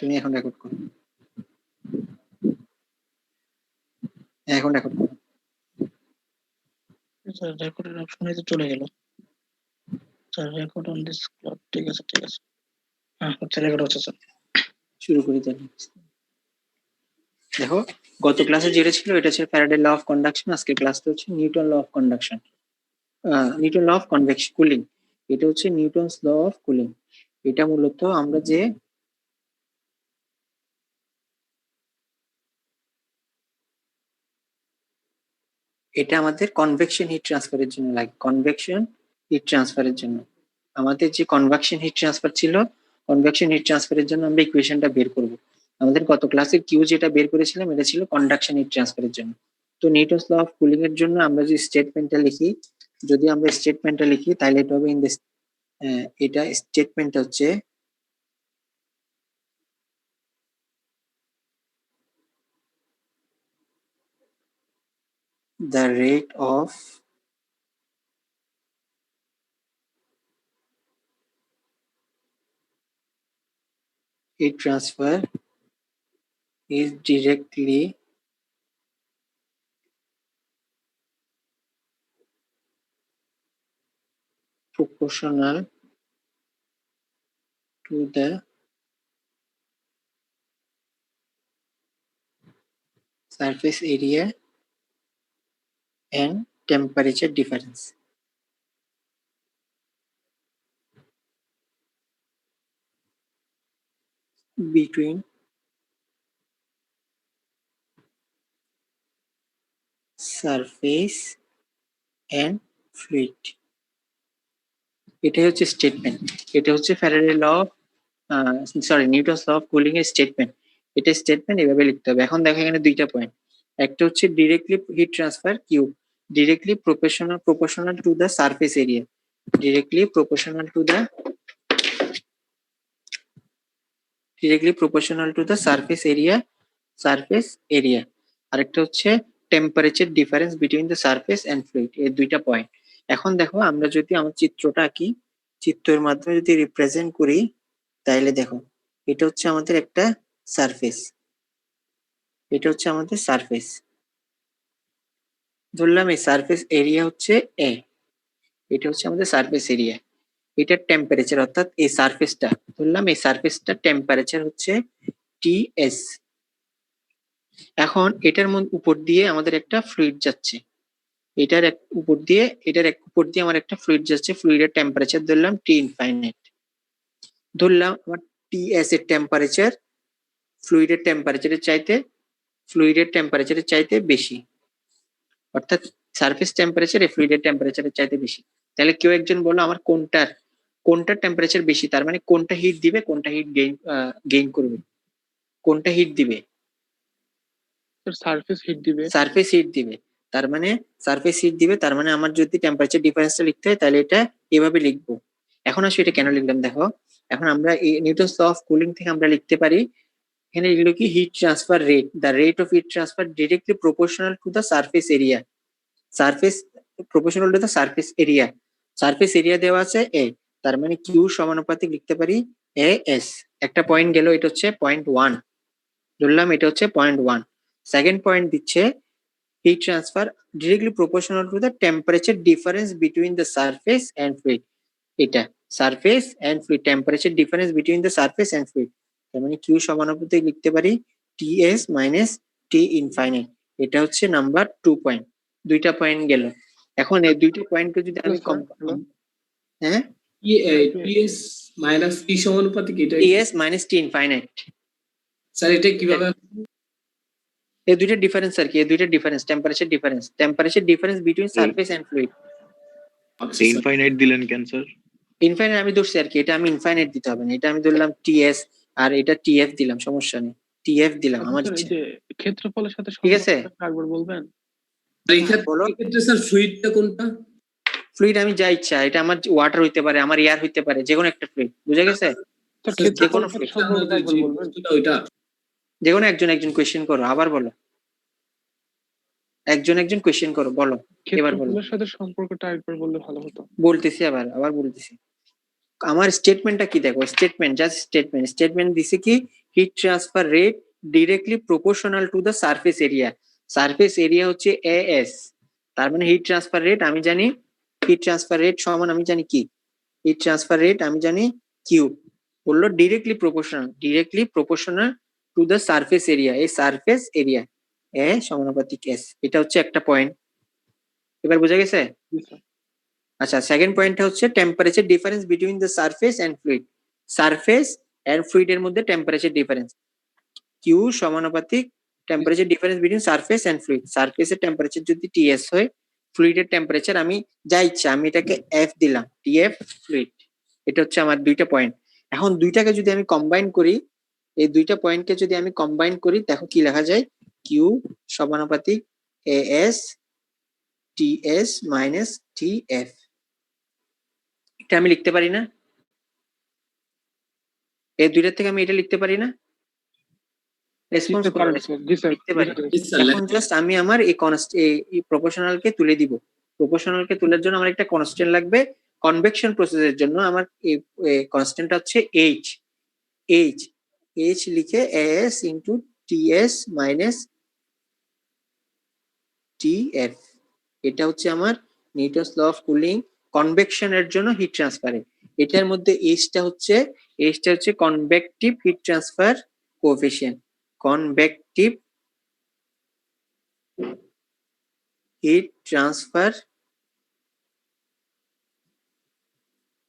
তুমি এখন রেকর্ড করো। এখন রেকর্ড করো। স্যার রেকর্ডের অপশনে তো চলে গেল। Sir record on this clock. ঠিক আছে হ্যাঁ হচ্ছে, রেকর্ড হচ্ছে স্যার। শুরু করি তাহলে। দেখো, গত ক্লাসে যেটা ছিল এটা ছিল ফ্যারাডে ল অফ কন্ডাকশন, আজকের ক্লাসটা হচ্ছে Newton law of conduction, Newton law of convection cooling. এটা হচ্ছে নিউটনস ল অফ কুলিং। এটা মূলত আমরা যে এটা আমাদের কনভেকশন হিট ট্রান্সফারের জন্য লাগে, কনভেকশন হিট ট্রান্সফারের জন্য। আমাদের যে কনভেকশন হিট ট্রান্সফার ছিল, কনভেকশন হিট ট্রান্সফারের জন্য আমরা ইকুয়েশনটা বের করব। আমাদের গত ক্লাসের কিউ যেটা বের করেছিলাম এটা ছিল কন্ডাকশন হিট ট্রান্সফারের জন্য। তো নিউটনস ল অফ কুলিং এর জন্য আমরা যে স্টেটমেন্টটা লিখি, যদি আমরা স্টেটমেন্টটা লিখি তাহলে এটা হবে এটা স্টেটমেন্ট হচ্ছে the rate of heat transfer is directly proportional to the surface area and temperature difference. Between surface and fluid. এটাই হচ্ছে স্টেটমেন্ট। এটা হচ্ছে Faraday law of Newton's law of cooling এর স্টেটমেন্ট। এটা স্টেটমেন্ট এভাবে লিখতে হবে। এখন দেখো এখানে দুইটা পয়েন্ট। একটা হচ্ছে directly heat transfer Q, directly proportional to the surface area, directly proportional to the surface area. আরেকটা হচ্ছে temperature difference between the surface and fluid. এই দুইটা পয়েন্ট। এখন দেখো আমরা যদি আমার চিত্রটা আঁকি, চিত্রের মাধ্যমে যদি রিপ্রেজেন্ট করি, তাহলে দেখো এটা হচ্ছে আমাদের একটা সারফেস, এটা হচ্ছে আমাদের সারফেস। ধরলাম এই সারফেস এরিয়া হচ্ছে এ, এটা হচ্ছে আমাদের সারফেস এরিয়া। এটার টেম্পারেচার অর্থাৎ এই সারফেসটা, ধরলাম এই সারফেসটা টেম্পারেচার হচ্ছে টিএস। এখন এটার উপর দিয়ে আমাদের একটা ফ্লুইড যাচ্ছে, এটার উপর দিয়ে আমার একটা ফ্লুইড যাচ্ছে, ফ্লুইডের টেম্পারেচার ধরলাম টি ইনফাইনাইট। ধরলাম আমার টিএস এর টেম্পারেচার ফ্লুইডের টেম্পারেচারের চাইতে বেশি, অর্থাৎ সারফেস টেম্পারেচার ফ্লুইডের টেম্পারেচারের চাইতে বেশি। তাহলে কেউ একজন বলো আমার কোনটার টেম্পারেচার বেশি, তার মানে কোনটা হিট দিবে, কোনটা হিট গেইন করবে, কোনটা হিট দিবে? সারফেস হিট দিবে। সারফেস হিট দিবে, তার মানে সারফেস হিট দিবে, তার মানে আমার যদি টেম্পারেচার ডিফারেন্সটা লিখতে হয় তাহলে এটা এভাবে লিখবো। এখন আসলে এটা কেন লিখলাম দেখো, এখন আমরা এই নিউটনস ল অফ কুলিং থেকে আমরা লিখতে পারি, এখানে লিখলো কি hit transfer rate, the rate of heat transfer directly proportional to the surface area, proportional to the surface area. Surface area দেওয়া আছে এ, তার মানে কিউ সমানুপাতিক লিখতে পারি এ এস। একটা পয়েন্ট গেল, এটা হচ্ছে পয়েন্ট 1, ধরলাম এটা হচ্ছে পয়েন্ট 1। সেকেন্ড পয়েন্ট দিচ্ছে heat transfer directly proportional to the temperature difference between the surface and fluid. এটা surface and fluid, temperature difference between the surface and fluid, তার মানে কিউ সমানুপাতিক লিখতে পারি টিএস মাইনাস টি ইনফাইনাইট। এটা হচ্ছে number 2 point. দুইটা পয়েন্ট গেল। এখন এই দুইটা পয়েন্টকে যদি আমি হ্যাঁ টিএস মাইনাস টি সমানুপাতিক, এটা TS minus T infinite. Sir এটা কিভাবে? এই দুইটা ডিফারেন্স আর কি, এই দুইটা difference temperature difference between surface and fluid. Infinite দিলেন কেন স্যার? ইনফাইনাইট আমি ধরছি আর কি, এটা আমি ইনফাইনাইট দিতে হবে না, এটা আমি ধরলাম টিএস আর এটা টিএফ দিলাম, সমস্যা নেই, টিএফ দিলাম আমার ইচ্ছে। ক্ষেত্রফলের সাথে ঠিক আছে, একবার বলবেন এই ক্ষেত্রে স্যার ফ্লুইডটা কোনটা? ফ্লুইড আমি যা ইচ্ছা, এটা আমার ওয়াটার হইতে পারে, আমার এয়ার হইতে পারে, যে কোনো একটা ফ্লুইড, বুঝা গেছে? যে কোনো ফ্লুইড, যে কোনো একজন কোয়েশ্চেন করো, আবার বলো, একজন কোয়েশ্চেন করো, বলো এবার বলো। ক্ষেত্রফলের সাথে সম্পর্কটা একবার বললে ভালো হতো। বলতেছি আবার বলতেছি। আমার স্টেটমেন্টটা কি দেখো, স্টেটমেন্ট দিছে কি hit transfer rate directly proportional to the surface area. Surface area হচ্ছে AS, তার মানে হিট ট্রান্সফার রেট আমি জানি, হিট ট্রান্সফার রেট সমান আমি জানি কি, হিট ট্রান্সফার রেট আমি জানি কিউ। বললো directly proportional to the surface area, এই সারফেস এরিয়া এ সমানুপাতিক এস। এটা হচ্ছে একটা পয়েন্ট, এবার বোঝা গেছে? আচ্ছা, সেকেন্ড পয়েন্টটা হচ্ছে temperature difference between the surface and fluid. Surface and fluid এর মধ্যে টেম্পারেচার ডিফারেন্স, কিউ সমানুপাতিক temperature difference between surface and fluid. সারফেসের টেম্পারেচার যদি টিএস হয়, ফ্লুইডের টেম্পারেচার আমি যা ইচ্ছা আমি এটাকে এফ দিলাম, টিএফ ফ্লুইড। এটা হচ্ছে আমার দুইটা পয়েন্ট। এখন দুইটাকে যদি আমি কম্বাইন করি, এই দুইটা পয়েন্টকে যদি আমি কম্বাইন করি, দেখো কি লেখা যায়, কিউ সমানুপাতিক এএস টিএস মাইনাস টিএফ। এটা আমি লিখতে পারি না? এই দুইটার থেকে আমি এটা লিখতে পারি না? রেসপন্স করো, লিখতে পারি। Yes, sir. এখন জাস্ট আমি আমার এই প্রপোর্শনালকে তুলে দিব। প্রপোর্শনালকে তোলার জন্য আমার একটা কনস্ট্যান্ট লাগবে। কনভেকশন প্রসেসের জন্য আমার এই কনস্ট্যান্টটা হচ্ছে এইচ। এইচ লিখে AS into TS minus TF. এটা হচ্ছে আমার নিউটনস ল অফ কুলিং কনভেকশনের জন্য হিট ট্রান্সফারে। এটার মধ্যে এইচটা হচ্ছে convective heat transfer coefficient. Convective heat transfer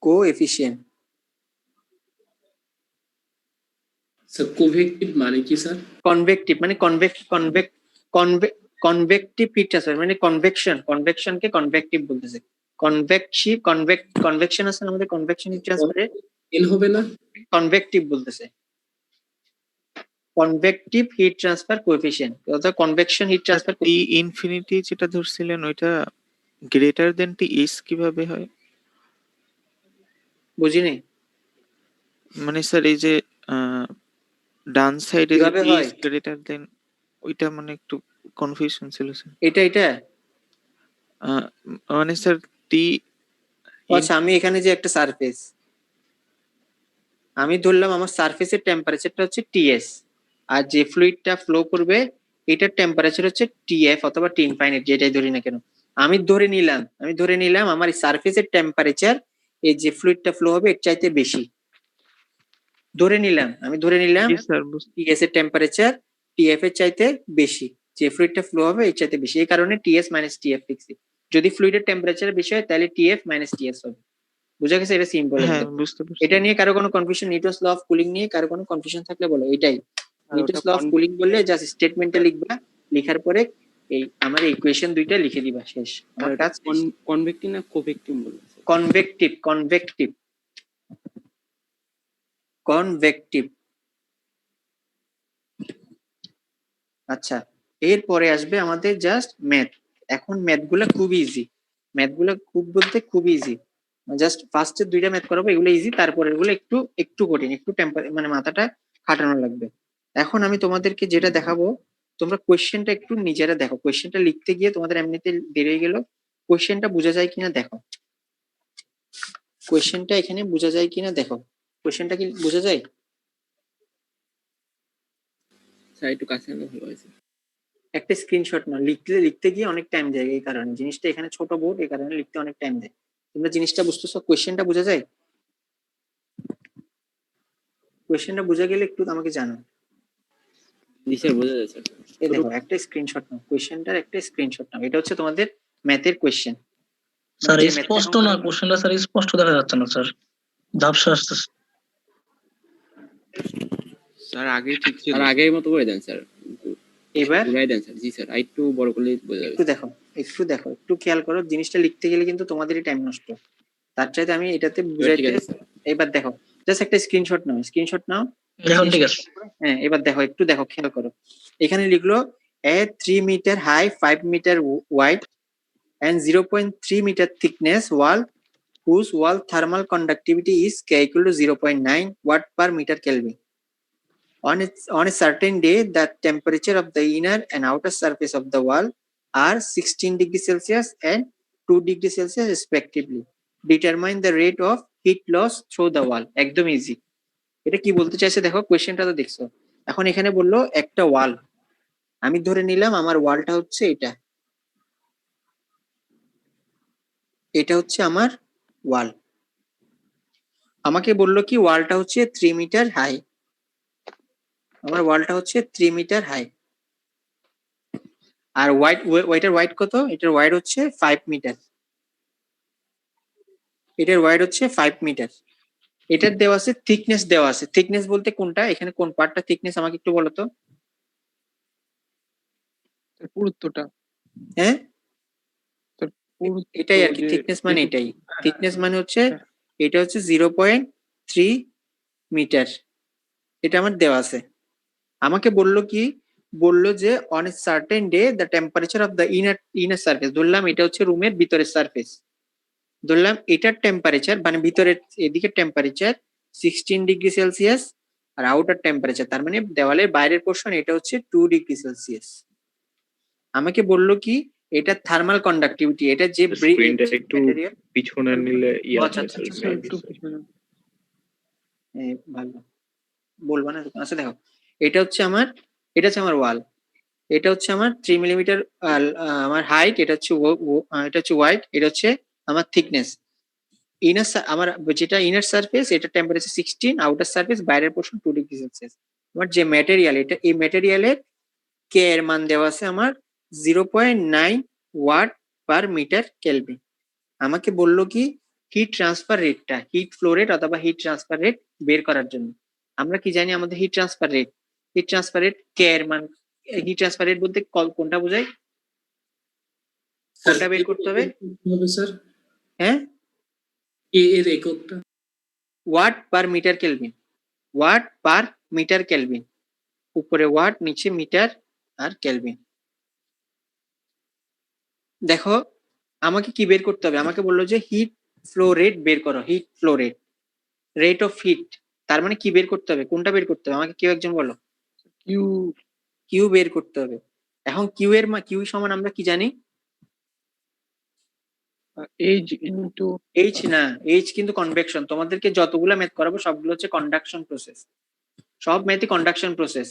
coefficient. Sir convective মানে কি স্যার? কনভেকটিভ মানে কনভেকটিভ হিট ট্রান্সফার মানে কনভেকশনকে কনভেকটিভ বলতেছে। কনভেকশন আছে না আমাদের, কনভেকশন হিট ট্রান্সফারে এন হবে না? কনভেকটিভ বলতেছে, কনভেকটিভ হিট ট্রান্সফার কোএফিসিয়েন্ট, অর্থাৎ কনভেকশন হিট ট্রান্সফার। টি ইনফিনিটি যেটা ধরছিলেন ওইটা গ্রেটার দেন টি এস কিভাবে হয়? বুঝিনি মানে স্যার এই যে ডান সাইডে যে কিভাবে টি হয়? এস গ্রেটার দেন, ওইটা মানে একটু কনফিউশন ছিল স্যার। এটা মানে স্যার টি, আচ্ছা, আমি এখানে যে একটা সারফেস আমি ধরলাম, আমার সারফেসের টেম্পারেচারটা হচ্ছে টিএস, আর যে ফ্লুইডটা ফ্লো করবে এটার টেম্পারেচার হচ্ছে টিএফ অথবা টি ইনফাইনাইট, যেটাই ধরি না কেন। আমি ধরে নিলাম আমার এই সারফেসের টেম্পারেচার এই যে ফ্লুইডটা ফ্লো হবে এর চাইতে বেশি। আমি ধরে নিলাম জি স্যার টিএস এর টেম্পারেচার টিএফ এর চাইতে বেশি, যে ফ্লুইডটা ফ্লো হবে এর চাইতে বেশি, এই কারণে টিএস মাইনাস টিএফ লিখছি। যদি ফ্লুইডের টেম্পারেচার বেশি হয় তাহলে টিএফ মাইনাস টিএস হবে। বুঝা গেছে? এটা সিম্পল। হ্যাঁ বুঝতে পারছি। এটা নিয়ে কারো কোনো confusion, Newton's law of cooling নিয়ে কারো কোনো কনফিউশন থাকলে বলো। এটাই নিউটনস ল অফ কুলিং বললে জাস্ট স্টেটমেন্টটা লিখবা, লেখার পরে এই আমার ইকুয়েশন দুইটা লিখে দিবা, শেষ আমার কাজ। কনভেক্টিভ না কোভেক্টিভ বলছে? কনভেকটিভ। আচ্ছা, এরপরে আসবে আমাদের জাস্ট ম্যাথ। এখন ম্যাথগুলো খুব ইজি, খুব বলতে খুব ইজি। জাস্ট ফার্স্টের দুইটা ম্যাথ করাবো, এগুলো ইজি, তারপরে এগুলো একটু কঠিন, একটু মানে মাথাটা খাটানো লাগবে। এখন আমি তোমাদেরকে যেটা দেখাবো, তোমরা কোয়েশ্চেনটা একটু নিজেরা দেখো। কোয়েশ্চেনটা লিখতে গিয়ে তোমাদের এমনিতে দেরি হয়ে গেল, কোয়েশ্চেনটা বোঝা যায় কিনা দেখো। কোয়েশ্চেনটা এখানে বোঝা যায় কিনা দেখো। কোয়েশ্চেনটা কি বোঝা যায়? স্যার একটু কাছে আনলে ভালো হয়েছে। একটা স্ক্রিনশট নাও, লিখতে গিয়ে অনেক টাইম যায়, এই কারণে জিনিসটা এখানে ছোট বোর্ড, এই কারণে লিখতে অনেক টাইম যায়। তোমরা জিনিসটা বুঝতেছো? কোয়েশ্চেনটা বোঝা যায়? কোয়েশ্চেনটা বোঝা গেলে একটু আমাকে জানো। জি স্যার বোঝা যাচ্ছে। এই দেখো একটা স্ক্রিনশট নাও, কোয়েশ্চেনটার একটা স্ক্রিনশট নাও। এটা হচ্ছে তোমাদের ম্যাথের কোয়েশ্চেন। স্যার স্পষ্ট না কোশ্চেনটা, স্যার স্পষ্ট দেখা যাচ্ছে না স্যার, ঝাপসা আসতেছে। স্যার আগেই ঠিক ছিল। আর আগের মতো করে দেন স্যার, এবার ঘুরাই দেন স্যার। জি স্যার আরেকটু বড় করলে বোঝা যাবে। একটু খেয়াল করো, জিনিসটা লিখতে গেলে কিন্তু তোমাদেরই টাইম নষ্ট। তার চাইতে আমি এটাতে ঠিক বুঝাইতে। আছে স্যার। এবার দেখো, জাস্ট একটা স্ক্রিনশট নাও। এখন ঠিক আছে। হ্যাঁ, এবার দেখো খেয়াল করো। এখানে লিখলো a 3 meter high 5 meter wide and 0.3 meter thickness wall whose wall thermal conductivity is K equal to 0.9 watt per meter Kelvin. On a certain day, the temperature of the inner and outer surface of the wall are 16 degrees Celsius and 2 degrees Celsius respectively. Determine the rate of heat loss through the wall. একদম easy. এটা কি বলতে চাইছে দেখো, কোয়েশ্চেনটা তো দেখছো। এখন এখানে বললো একটা ওয়াল, আমি ধরে নিলাম আমার ওয়ালটা হচ্ছে এটা, এটা হচ্ছে আমার ওয়াল। আমাকে বললো কি ওয়ালটা হচ্ছে 3 মিটার হাই, আমার ওয়ালটা হচ্ছে 3 মিটার হাই। আর ওইটার ওয়াইড কত? এটার ওয়াইড হচ্ছে 5 মিটার, এটার ওয়াইড হচ্ছে 5 মিটার। এটার দেওয়া আছে থিকনেস, দেওয়া আছে থিকনেস বলতে কোনটা, এখানে কোন পার্টটা থিকনেস আমাকে একটু বলো তো। পুরুত্বটা হ্যাঁ, পুরুত্ব এটাই আর কি যে থিকনেস মানে যেটুকু- এটাই। হ্যাঁ, থিকনেস মানে হচ্ছে হ্যাঁ। এটা হচ্ছে 0.3 মিটার, এটা আমার দেওয়া আছে। আমাকে বললো কি, বললো যে on a certain day the temperature of the inner surface, ধরলাম এটা হচ্ছে রুমের ভিতরের সারফেস, ধরলাম এটার টেম্পারেচার মানে ভিতরের এদিকে টেম্পারেচার 16 ডিগ্রি সেলসিয়াস, আর আউটার টেম্পারেচার তার মানে দেওয়ালের বাইরের পোর্শন এটা হচ্ছে 2 ডিগ্রি সেলসিয়াস। আমাকে বললো কি এটা থার্মাল কন্ডাক্টিভিটি, এটা যে স্ক্রিনটা একটু ম্যাটেরিয়াল। পিছনে নিলে আচ্ছা, হয় আচ্ছা, স্যার, আচ্ছা, maybe, একটু sir. পিছনে। ভালো বলবো না, আচ্ছা দেখো, এটা হচ্ছে আমার, এটা হচ্ছে আমার ওয়াল, এটা হচ্ছে আমার 3 মিলিমিটার আমার হাইট, এটা হচ্ছে এটা হচ্ছে ওয়াইড, এটা হচ্ছে আমার থিকনেস। আমার যেটা ইনার সারফেস এটা টেম্পারেচার 16, আউটার সারফেস বাইরের পোর্শন 2 ডিগ্রি সেলসিয়াস। আমার যে ম্যাটেরিয়াল, এটা এই ম্যাটেরিয়ালের কে এর মান দেওয়া আছে আমার 0.9 ওয়াট পার মিটার কেলভিন। আমাকে বললো কি হিট ট্রান্সফার রেটটা, হিট ফ্লো রেট অথবা হিট ট্রান্সফার রেট বের করার জন্য। আমরা কি জানি আমাদের হিট ট্রান্সফার রেট কে এর মান, হিট ট্রান্সফার রেট বলতে কোনটা বোঝায়, কোনটা বের করতে হবে? স্যার হ্যাঁ, এ এর এককটা watt per metre kelvin, watt per metre kelvin, উপরে ওয়াট নিচে মিটার আর কেলভিন। দেখো আমাকে কি বের করতে হবে, আমাকে বললো যে হিট ফ্লো রেট বের করো, heat flow rate, rate of heat, তার মানে কি বের করতে হবে, কোনটা বের করতে হবে আমাকে কেউ একজন বলো। কিউ কিউ বের করতে হবে। এখন কিউ এর কিউ সমান আমরা কি জানি, এইচ ইনটু এইচ না, এইচ কিন্তু কনভেকশন, তোমাদেরকে যতগুলো ম্যাথ করাবো সবগুলো হচ্ছে কন্ডাকশন প্রসেস, সব ম্যাথই conduction process.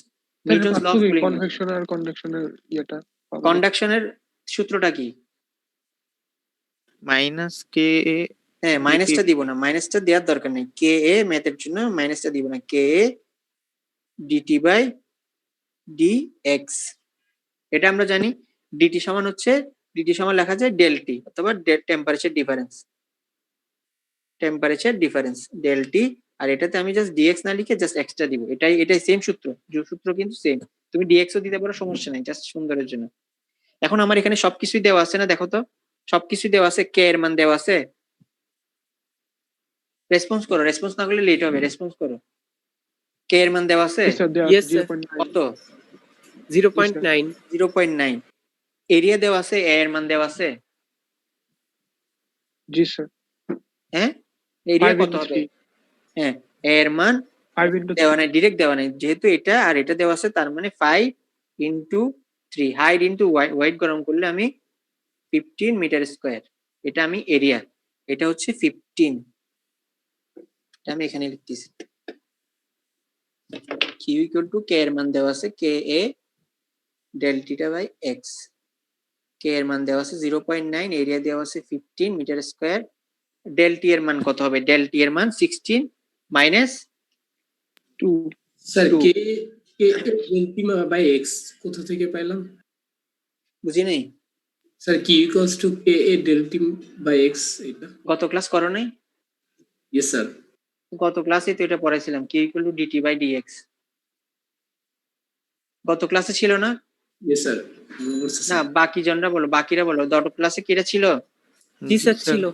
Newton's law of cooling, convection আর কন্ডাকশনের ইয়েটা পাবো। কন্ডাকশনের সূত্রটা কি? মাইনাস কে এ হ্যাঁ, মাইনাসটা দিব না, মাইনাসটা দেওয়ার দরকার নেই, কে এ ম্যাথের জন্য মাইনাসটা দিব না, কে A dT by D x. এটা আমরা জানি ডিটি সমান হচ্ছে, ডিটি সমান লেখা যায় ডেল টি অথবা temperature difference, temperature difference del T. আর এটাতে আমি জাস্ট ডিএক্স না লিখে জাস্ট এক্সট্রা দিব, এটাই সেম সূত্র, সূত্র কিন্তু সেম, তুমি ডিএক্সও দিতে পারো, সমস্যা নেই, জাস্ট সুন্দরের জন্য। এখন আমার এখানে সবকিছুই দেওয়া আছে না, দেখো তো সবকিছুই দেওয়া আছে, কে এর মান দেওয়া আছে। রেসপন্স করো, রেসপন্স না করলে লেট হবে, রেসপন্স করো। কে এর মান দেওয়া আছে Yes, sir. কত? 0.9 0.9। এরিয়া দেওয়া আছে, এ এর মান দেওয়া আছে। জি স্যার। হ্যাঁ, এরিয়া কত হবে? হ্যাঁ, এ এর মান 5 ইনটু দেওয়া নাই, ডিরেক্ট দেওয়া নাই, যেহেতু এটা আর এটা দেওয়া আছে তার মানে 5 ইন্টু 3, হাইট ইন্টু ওয়াইড গরম করলে আমি 15 মিটার স্কোয়ার, এটা আমি এরিয়া, এটা হচ্ছে 15, এটা আমি এখানে লিখতেছি। কিউ ইকুয়াল টু কে এর মান দেওয়া আছে কে এ ডেল টিটা বাই এক্স, কে এর মান দেওয়া আছে 0.9, এরিয়া দেওয়া আছে 15 মিটার স্কোয়ার। ডেল টি এর মান কত হবে? ডেল টি এর মান 16 minus 2 sir Two. K K del T by X কোথা থেকে পেলাম? বুঝি নাই, স্যার কি equals to K A del T by X, এটা গত ক্লাস করো নাই? Yes sir. গত ক্লাসে তো এটা পড়াইছিলাম, Q equal to D T by D X, গত ক্লাসে ছিল না? Yes sir. না, বাকি জনরা বলো, বাকিরা বলো, গত ক্লাসে কি এটা ছিল? জি স্যার ছিল।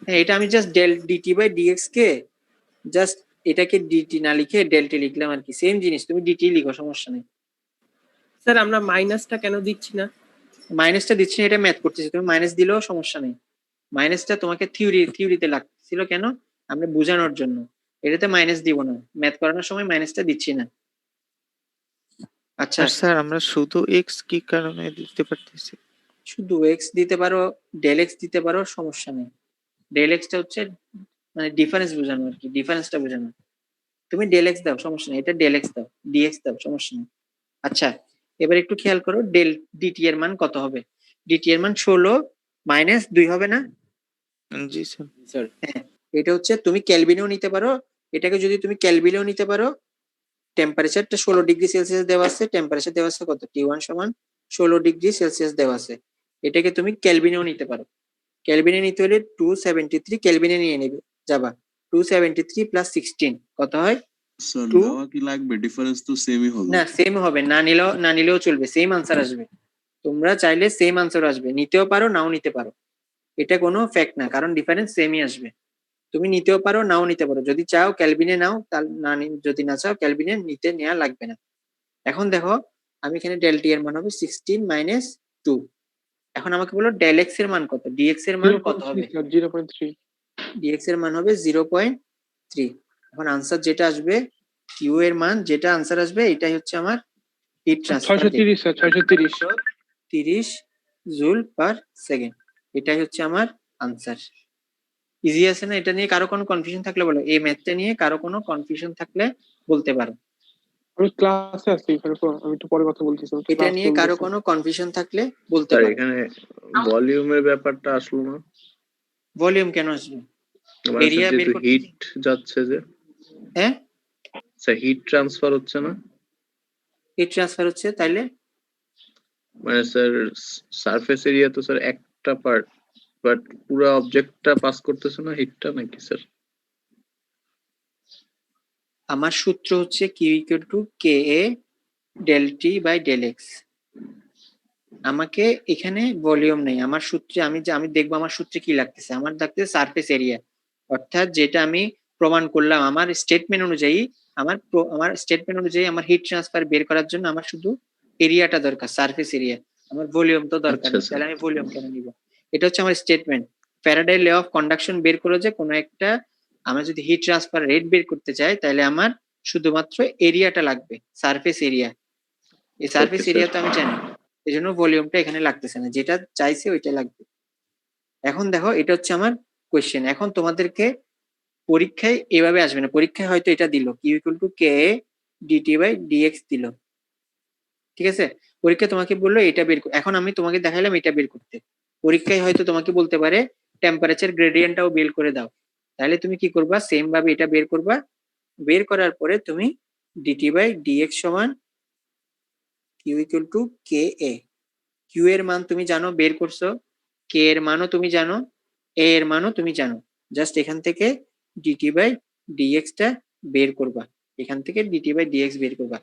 হ্যাঁ, এটা আমি just del dT by dx কে জাস্ট এটাকে ডিটি না লিখে ডেল্টি লিখলাম আর কি, সেম জিনিস, তুমি ডিটি লিখো, সমস্যা নেই। স্যার আমরা মাইনাসটা কেন দিচ্ছি না? মাইনাসটা দিচ্ছি না, এটা ম্যাথ করতেছি, তুমি মাইনাস দিলেও সমস্যা নেই। মাইনাসটা তোমাকে থিওরিতে লাগছিল কেন? আমরা বোঝানোর জন্য, এটাতে মাইনাস দিব না, ম্যাথ করানোর সময় মাইনাসটা দিচ্ছি না। আচ্ছা, আর স্যার আমরা শুধু এক্স কি কারণে দিতে পারতেছি? শুধু এক্স দিতে পারো, ডেল এক্স দিতে পারো, সমস্যা নেই। ডেল এক্সটা হচ্ছে মানে ডিফারেন্স বোঝানো আর কি, ডিফারেন্সটা বোঝানো। তুমি ডেল এক্স দাও, সমস্যা নেই, এটা ডেল এক্স দাও, ডিএক্স দাও, সমস্যা নেই। আচ্ছা, এবার একটু খেয়াল করো ডেল ডিটি এর মান কত হবে। ডিটি এর মান 16 মাইনাস 2 হবে না? জি স্যার। জি স্যার। হ্যাঁ, এটা হচ্ছে তুমি কেলভিনেও নিতে পারো, এটাকে যদি তুমি কেলভিনেও নিতে পারো। টেম্পারেচারটা 16 ডিগ্রি সেলসিয়াস দেওয়া আছে, টেম্পারেচার দেওয়া আছে কত, T1 সমান 16 ডিগ্রি সেলসিয়াস দেওয়া আছে। এটাকে তুমি কেলভিনেও নিতে পারো। কেলভিনে নিতে হলে 273 কেলভিনে নিয়ে নেবে যাবা। 273 প্লাস 16 কত হয়? Sir Two? নেওয়া কি লাগবে? ডিফারেন্স তো সেমই হবে। না, সেম হবে, না নিলেও চলবে, সেম আনসার আসবে। তোমরা চাইলে সেম আনসার আসবে, নিতেও পারো নাও নিতে পারো, এটা কোনো ফ্যাক্ট না, কারণ ডিফারেন্স সেমই আসবে। তুমি নিতেও পারো নাও নিতে পারো, যদি চাও ক্যালভিনে নাও, যদি না চাও ক্যালভিনে নেওয়া লাগবে না। এখন দেখো আমি এখানে ডেল টি এর মান হবে 16 মাইনাস 2। এখন আমাকে বলো ডেল এক্স এর মান কত, ডিএক্স এর মান কত হবে? 0.3 ডিএক্স এর মান হবে 0.3। এখন আনসার যেটা আসবে, কিউ এর মান যেটা আনসার আসবে, এটাই হচ্ছে আমার hit transfer rate. 630 sir 630 30 joule per second, এটাই হচ্ছে আমার আনসার। ইজি আছে না? এটা নিয়ে কারো কোনো কনফিউশন থাকলে বলো, এই ম্যাথটা নিয়ে কারো কোনো কনফিউশন থাকলে বলতে পারো। আমি ক্লাসে আছি তারপর আমি একটু পরে কথা বলতেছি। এটা নিয়ে কারো কোনো কনফিউশন থাকলে বলতে স্যার পারো। এখানে ভলিউমের ব্যাপারটা আসলো না, ভলিউম কেন আসবে? মানে এরিয়া বের যেহেতু করতে, হিট যাচ্ছে যে, হ্যাঁ স্যার হিট ট্রান্সফার হচ্ছে না, হিট ট্রান্সফার হচ্ছে, তাইলে মানে স্যার সারফেস এরিয়া তো স্যার একটা পার্ট, বাট পুরো অবজেক্টটা পাস করতেছে না হিটটা, নাকি স্যার? আমার সূত্র হচ্ছে Q equal to K A del T by del X. আমাকে এখানে ভলিউম নেই, আমার সূত্রে আমি দেখবো আমার সূত্রে কি লাগতেছে, আমার লাগতেছে সারফেস এরিয়া, অর্থাৎ যেটা আমি প্রমাণ করলাম আমার স্টেটমেন্ট অনুযায়ী। আমার স্টেটমেন্ট অনুযায়ী আমার হিট ট্রান্সফার বের করার জন্য আমার শুধু এরিয়াটা দরকার, সারফেস এরিয়া, আমার ভলিউম তো দরকার আচ্ছা, নেই, স্যার। তাহলে আমি ভলিউম কেন নিব? এটা হচ্ছে আমার statement. Faraday law of conduction বের করো যে কোনো একটা, আমরা যদি হিট ট্রান্সফার রেট বের করতে চাই, তাহলে আমার শুধুমাত্র এরিয়াটা লাগবে, সারফেস এরিয়া। এই সারফেস Okay, sir. এরিয়া তো আমি জানি, এই জন্য ভলিউমটা এখানে লাগতেছে না, যেটা চাইছে ওইটা লাগবে। এখন দেখো এটা হচ্ছে আমার কোয়েশ্চেন। এখন তোমাদেরকে পরীক্ষায় এভাবে আসবে না, পরীক্ষায় হয়তো এটা দিল Q equal to K dT by dx দিল, ঠিক আছে? পরীক্ষায় তোমাকে বললো এটা বের এখন আমি তোমাকে দেখাইলাম এটা বের করতে, পরীক্ষায় হয়তো তোমাকে বলতে পারে টেম্পারেচার গ্রেডিয়েন্টটাও বের করে দাও, তাহলে তুমি কি করবা, সেম ভাবে এটা বের করবা। বের করার পরে তুমি ডিটি বাই ডিএক্স সমান Q equal to K A. Q এর মান তুমি জানো, বের করছো, কে এর মানও তুমি জানো, এ এর মানও তুমি জানো, জাস্ট এখান থেকে ডিটি বাই ডিএক্স টা বের করবা, এখান থেকে ডিটি বাই ডিএক্স বের করবা।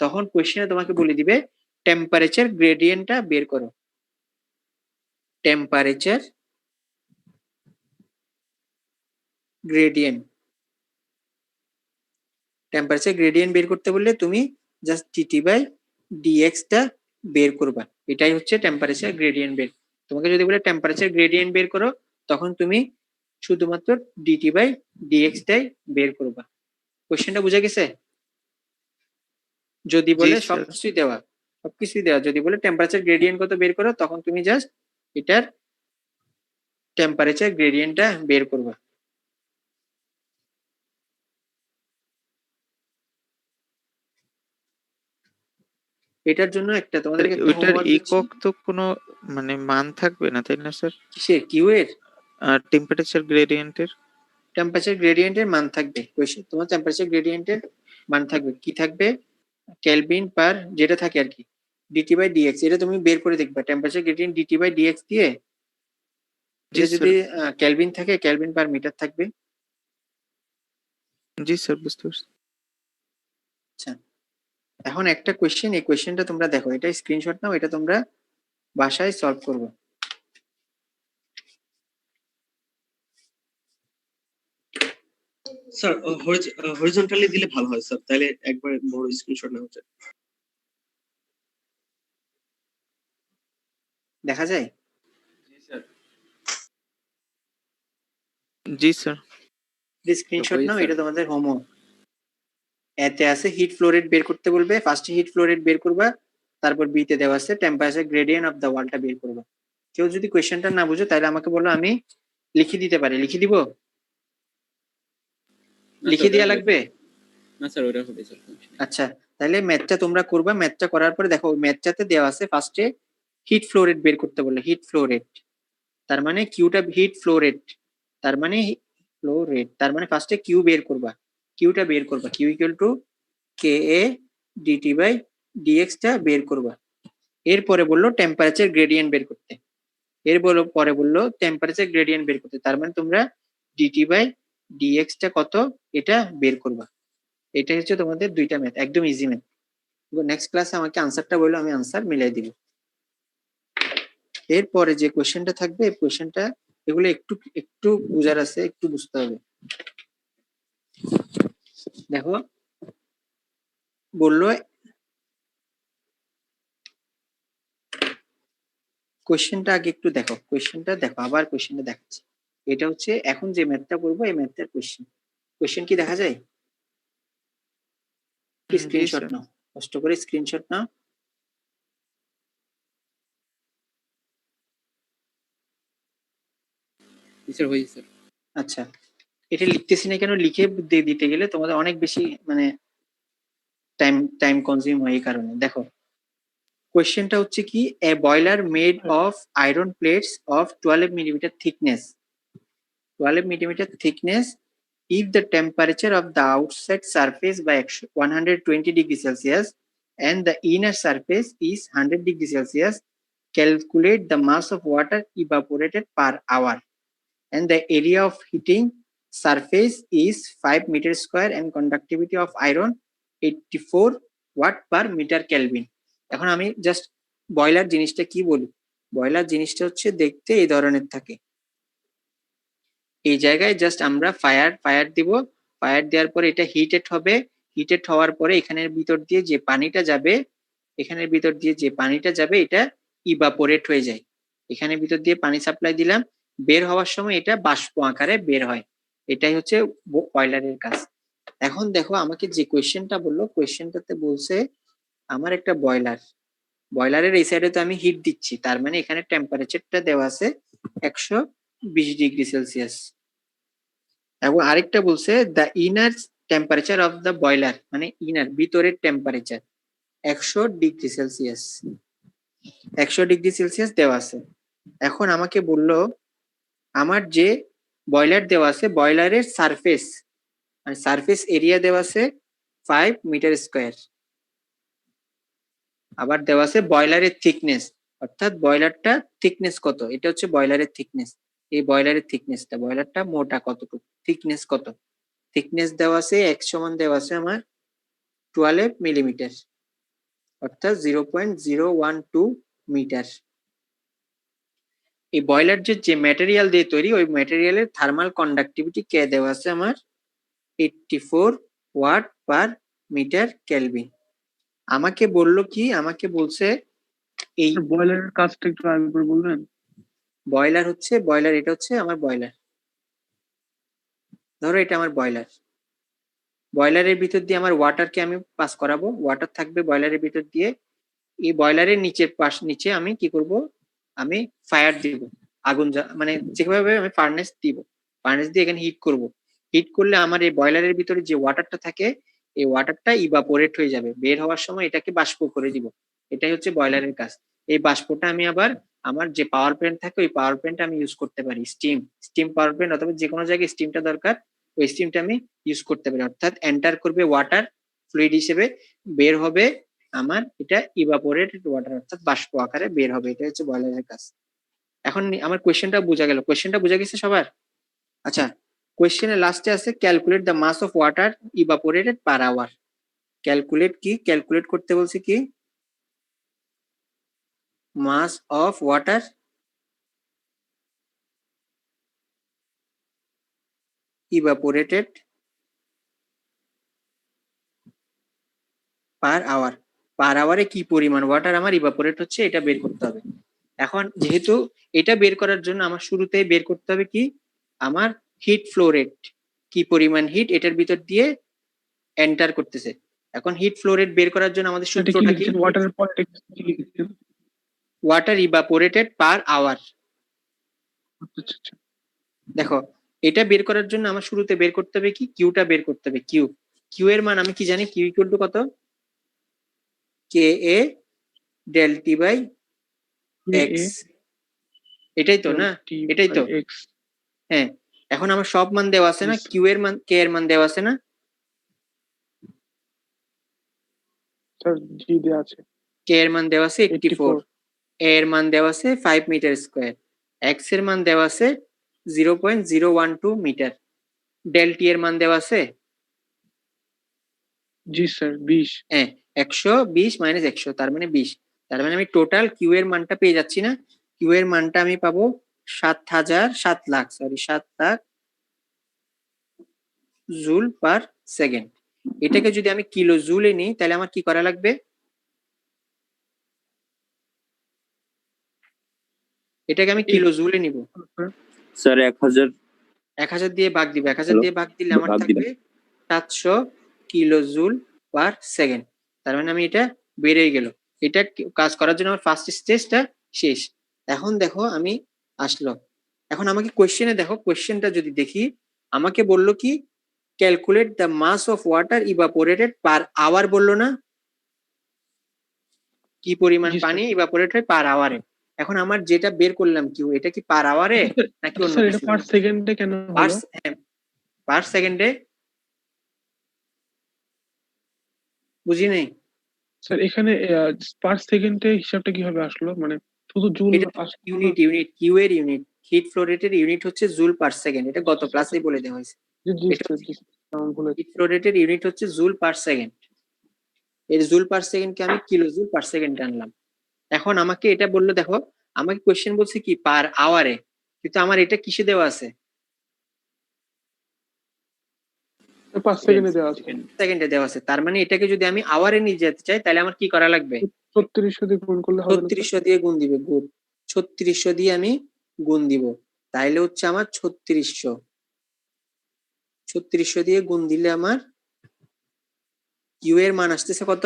তখন কোশ্চেনে তোমাকে বলে দিবে টেম্পারেচার গ্রেডিয়েন্টটা বের করো। টেম্পারেচার গ্রেডিয়েন্ট, টেম্পারেচার গ্রেডিয়েন্ট বের করতে বললে তুমি জাস্ট ডিটি বাই ডিএক্স টা বের করবা, এটাই হচ্ছে টেম্পারেচার গ্রেডিয়েন্ট বের। তোমাকে যদি বলে টেম্পারেচার গ্রেডিয়েন্ট বের করো, তখন তুমি শুধুমাত্র ডিটি বাই ডিএক্স টাই বের করবা। কোশ্চেনটা বুঝে গেছে? যদি বলে জি, স্যার। সবকিছুই দেওয়া, যদি বলে টেম্পারেচার গ্রেডিয়েন্ট কত বের করো, তখন তুমি জাস্ট এটার টেম্পারেচার গ্রেডিয়েন্টটা বের করবা। এটার জন্য একটা তোমাদেরকে একটা ওইটার হোমওয়ার্ক দিচ্ছি। একক তো কোনো মানে মান থাকবে না, তাই না স্যার? কিসের, কিউ এর? আর টেম্পারেচার গ্রেডিয়েন্টের? টেম্পারেচার গ্রেডিয়েন্টের মান থাকবে, তোমার টেম্পারেচার গ্রেডিয়েন্টের মান থাকবে, কি থাকবে, কেলভিন পার যেটা থাকে আর কি, ডিটি বাই ডিএক্স, এটা তুমি বের করে দেখবা। Temperature gradient dT by dx দিয়ে, জি, এটা স্যার। যদি কেলভিন থাকে, কেলভিন পার মিটার থাকবে। জি স্যার, বুঝতে পারছি। আচ্ছা, এখন একটা কোশ্চেন, এই কোশ্চেনটা তোমরা দেখো, এটা স্ক্রিনশট নাও, এটা তোমরা বাসায় সলভ করবে। স্যার হরিজন্টালি দিলে ভালো হয় স্যার, তাহলে একবার বড় স্ক্রিনশট নেওয়া যায়। দেখা যায়? জি স্যার। স্ক্রিনশট নাও, স্যার। এটা তোমাদের হোমওয়ার্ক। এতে আছে হিট ফ্লো রেট বের করতে বলবে, ফার্স্টে হিট ফ্লো রেট বের করবা, তারপর বি তে দেওয়া আছে টেম্পারেচার গ্রেডিয়েন্ট অফ দ্য ওয়ালটা বের করবা। কেউ যদি কোশ্চেনটা না বুঝো তাহলে আমাকে বলো, আমি লিখে দিতে পারি, লিখে দিব? লিখে দেওয়া লাগবে? না না স্যার ওটা হবে স্যার। আচ্ছা, তাহলে ম্যাথটা তোমরা করবা। ম্যাথটা করার পরে দেখো ম্যাথটাতে দেওয়া আছে ফার্স্টে হিট ফ্লো রেট বের করতে বললে, হিট ফ্লো রেট তার মানে কিউটা হিট ফ্লো রেট তার মানে ফ্লো রেট তার মানে ফার্স্টে কিউ বের করবা, কিউটা বের করবা, Q equal to K A dT by dx টা বের করবা। এরপরে বললো টেম্পারেচার গ্রেডিয়েন্ট বের করতে, পরে বললো টেম্পারেচার গ্রেডিয়েন্ট বের করতে, তার মানে তোমরা ডিটি বাই ডিএক্স টা কত এটা বের করবা। এটা হচ্ছে তোমাদের দুইটা ম্যাথ, একদম ইজি ম্যাথ। নেক্সট ক্লাসে আমাকে আনসারটা বললো, আমি আনসার মিলাই দিব। এরপরে যে কোশ্চেনটা থাকবে এই কোশ্চেনটা এগুলো একটু একটু বুঝার আছে, একটু বুঝতে হবে। দেখো বললো কোশ্চেনটা আগে একটু দেখো, কোশ্চেনটা দেখো, আবার কোশ্চেনটা দেখাচ্ছি। এটা হচ্ছে এখন যে ম্যাথটা করবো এই ম্যাথটার কোশ্চেন। কোশ্চেন কি দেখা যায়? জি স্ক্রিনশট স্যার। নাও, কষ্ট করে স্ক্রিনশট নাও। জি স্যার হয়েছে স্যার। আচ্ছা, এটা লিখতেছি না কেন, লিখে দিতে গেলে তোমাদের অনেক বেশি মানে টাইম কনজিউম হয়, এই কারণে। দেখো কোয়েশ্চেনটা হচ্ছে কি, a boiler made of iron plates of 12 millimetre thickness, 12 millimeter thickness, if the temperature of the outside surface by 120 degrees Celsius and the inner surface is 100 degrees Celsius, calculate the mass of water evaporated per hour and the area of heating surface is 5 meter square and conductivity of iron 84 watt per meter Kelvin. এখন আমি just boiler জিনিসটা কি বলি, boiler জিনিসটা হচ্ছে দেখতে এই ধরনের থাকে। এই জায়গায় জাস্ট আমরা ফায়ার দিব, ফায়ার দেওয়ার পরে এটা হিটেড হবে, হিটেড হওয়ার পরে এখানের ভিতর দিয়ে যে পানিটা যাবে, এখানের ভিতর দিয়ে যে পানিটা যাবে এটা ইভাপোরেট হয়ে যায়। এখানের ভিতর দিয়ে পানি সাপ্লাই দিলাম, বের হওয়ার সময় এটা বাষ্প আকারে বের হয়। এটাই হচ্ছে বয়লারের কাজ। এখন দেখো আমাকে যে কোয়েশ্চেনটা বললো, কোয়েশ্চেনটাতে বলছে আমার একটা বয়লার, বয়লারের এই সাইডে তো আমি হিট দিচ্ছি, তার মানে এখানে টেম্পারেচারটা দেওয়া আছে 120 ডিগ্রি সেলসিয়াস। এবং আরেকটা বলছে the inner temperature of the boiler, মানে ইনার ভিতরের temperature 100 degree Celsius, 100 degree Celsius দেওয়া আছে। এখন আমাকে বললো আমার যে বয়লার দেওয়া আছে, বয়লারের সারফেস মানে সারফেস এরিয়া দেওয়া আছে 5 মিটার স্কোয়ার, আবার দেওয়া আছে বয়লারের থিকনেস, অর্থাৎ বয়লারটা থিকনেস কত, এটা হচ্ছে বয়লারের থিকনেস। এই বয়লারের থিকনেসটা, বয়লারটা মোটা কতটুকু, থিকনেস কত, থিকনেস দেওয়া আছে x সমান দেওয়া আছে আমার 12 মিলিমিটার, অর্থাৎ 0.012 মিটার। এই বয়লার যে ম্যাটেরিয়াল দিয়ে তৈরি, ওই ম্যাটেরিয়ালের থার্মাল কন্ডাক্টিভিটি কে দেওয়া আছে আমার 84 ওয়াট পার মিটার কেলভিন। আমাকে বললো কি, আমাকে বলছে এই বয়লারের কাজটা একটু আরেকবার বলবেন? বয়লার হচ্ছে, বয়লার এটা হচ্ছে আমার বয়লার, ধরো এটা আমার বয়লার, বয়লারের ভিতর দিয়ে আমার ওয়াটারকে আমি পাস করাবো, ওয়াটার থাকবে বয়লারের ভিতর দিয়ে। এই বয়লারের নিচে আমি কি করব, আমি ফায়ার দিব, আগুন মানে যেভাবে আমি ফার্নেস দিব, ফার্নেস দিয়ে এখানে হিট করব। হিট করলে আমার এই বয়লারের ভিতরে যে ওয়াটারটা থাকে এই ওয়াটারটা ইভাপোরেট হয়ে যাবে, বের হওয়ার সময় এটাকে বাষ্প করে দিব। এটাই হচ্ছে বয়লারের কাজ। এই বাষ্পটা আমি আবার আমার যে পাওয়ার প্ল্যান্ট থাকে ওই পাওয়ার প্ল্যান্ট আমি ইউজ করতে পারি, স্টিম পাওয়ার প্ল্যান্ট অথবা যে কোনো জায়গায় স্টিমটা দরকার ওই স্টিমটা আমি ইউজ করতে পারি। অর্থাৎ এন্টার করবে ওয়াটার ফ্লুইড হিসেবে, বের হবে আমার এটা ইভাপোরেটেড ওয়াটার, অর্থাৎ বাষ্প আকারে বের হবে। এটা হচ্ছে বয়লারের কাজ। এখন আমার কোয়েশ্চেনটা বোঝা গেল, কোয়েশ্চেনটা বোঝা গেছে সবার? আচ্ছা, কোয়েশ্চেনের লাস্টে আছে calculate the mass of water evaporated per hour. Calculate কি, ক্যালকুলেট করতে বলছে কি, mass of water evaporated per hour, per আওয়ারে কি পরিমাণ ওয়াটার আমার ইভাপোরেট হচ্ছে এটা বের করতে হবে। এখন যেহেতু এটা বের করার জন্য আমার শুরুতেই বের করতে হবে কি, আমার হিট ফ্লো রেট, কি পরিমাণ হিট এটার ভিতর দিয়ে এন্টার করতেছে। এখন হিট ফ্লো রেট বের করার জন্য আমাদের সূত্রটা কি, ওয়াটারের পয়েন্ট কি লিখেছেন? Water evaporated per hour. আচ্ছা। দেখো এটা বের করার জন্য আমার শুরুতে বের করতে হবে কি, কিউটা বের করতে হবে, কিউ এর মান আমি কি জানি, কিউ ইকুয়াল টু কত, K A del T by X, এটাই তো না, এটাই তো। এক্স হ্যাঁ, এখন আমার সব মান দেওয়া আছে না, Yes. কিউ এর মান, কে এর মান দেওয়া আছে না, স্যার জি দেওয়া আছে কে এর মান দেওয়া আছে 84, এ এর মান দেওয়া আছে 5 মিটার স্কয়ার, এক্স এর মান দেওয়া আছে 0.012 মিটার, ডেল টি এর মান দেওয়া আছে জি স্যার 20 হ্যাঁ 120 মাইনাস 100 তার মানে 20, তার মানে আমি টোটাল কিউ এর মানটা পেয়ে যাচ্ছি না, কিউ এর মানটা আমি পাবো 7 লাখ জুল পার সেকেন্ড। এটাকে যদি আমি কিলো জুলে নিই তাহলে আমার কি করা লাগবে, এটাকে আমি কিলো জুলে নিব, স্যার 1000 1000 দিয়ে ভাগ দিব, 1000 দিয়ে ভাগ দিলে আমার ভাগ থাকবে 700 কিলো জুল পার সেকেন্ড। তার মানে আমি এটা বেড়ে গেল, এটা কাজ করার জন্য আমার ফার্স্ট স্টেজটা শেষ। এখন দেখো আমি আসলো, এখন আমাকে কোশ্চেনে দেখো, কোশ্চেনটা যদি দেখি আমাকে বললো কি calculate the mass of water evaporated per hour, বললো না কি পরিমাণ জি, স্যার। পানি ইভাপোরেট হয় পার আওয়ারে। এখন আমার যেটা বের করলাম কিউ, এটা কি পার আওয়ারে নাকি অন্য স্যার এটা কিছু? পার সেকেন্ডে কেন হলো পার সেকেন্ডে বুঝি নেই। স্যার এখানে পার সেকেন্ডে হিসাবটা কিভাবে আসলো, মানে শুধু জুল এটা ইউনিট, কিউ এর ইউনিট, হিট ফ্লো রেটের ইউনিট হচ্ছে জুল পার সেকেন্ড, এটা গত ক্লাসেই বলে দেওয়া হয়েছে। জি এটা স্যার জি আমার ভুল হয়েছে। হিট ফ্লো রেটের ইউনিট হচ্ছে জুল পার সেকেন্ড, এর জুল পার সেকেন্ডকে আমি কিলো জুল পার সেকেন্ড আনলাম। এখন আমাকে এটা বললো, দেখো আমাকে কোশ্চেন বলছে কি পার আওয়ারে, কিন্তু আমার এটা কিসে দেওয়া আছে, পার সেকেন্ডে দেওয়া আছে সেকেন্ডে দেওয়া আছে। তার মানে এটাকে যদি আমি আওয়ারে নিয়ে যেতে চাই তাহলে আমার কি করা লাগবে, 3600 দিয়ে গুণ করলে হবে না স্যার? 3600 দিয়ে গুণ দিবে, গুণ 3600 দিয়ে আমি গুণ দিব, তাইলে হচ্ছে আমার 3600 দিয়ে গুণ দিলে আমার কিউ এর মান আসতেছে কত,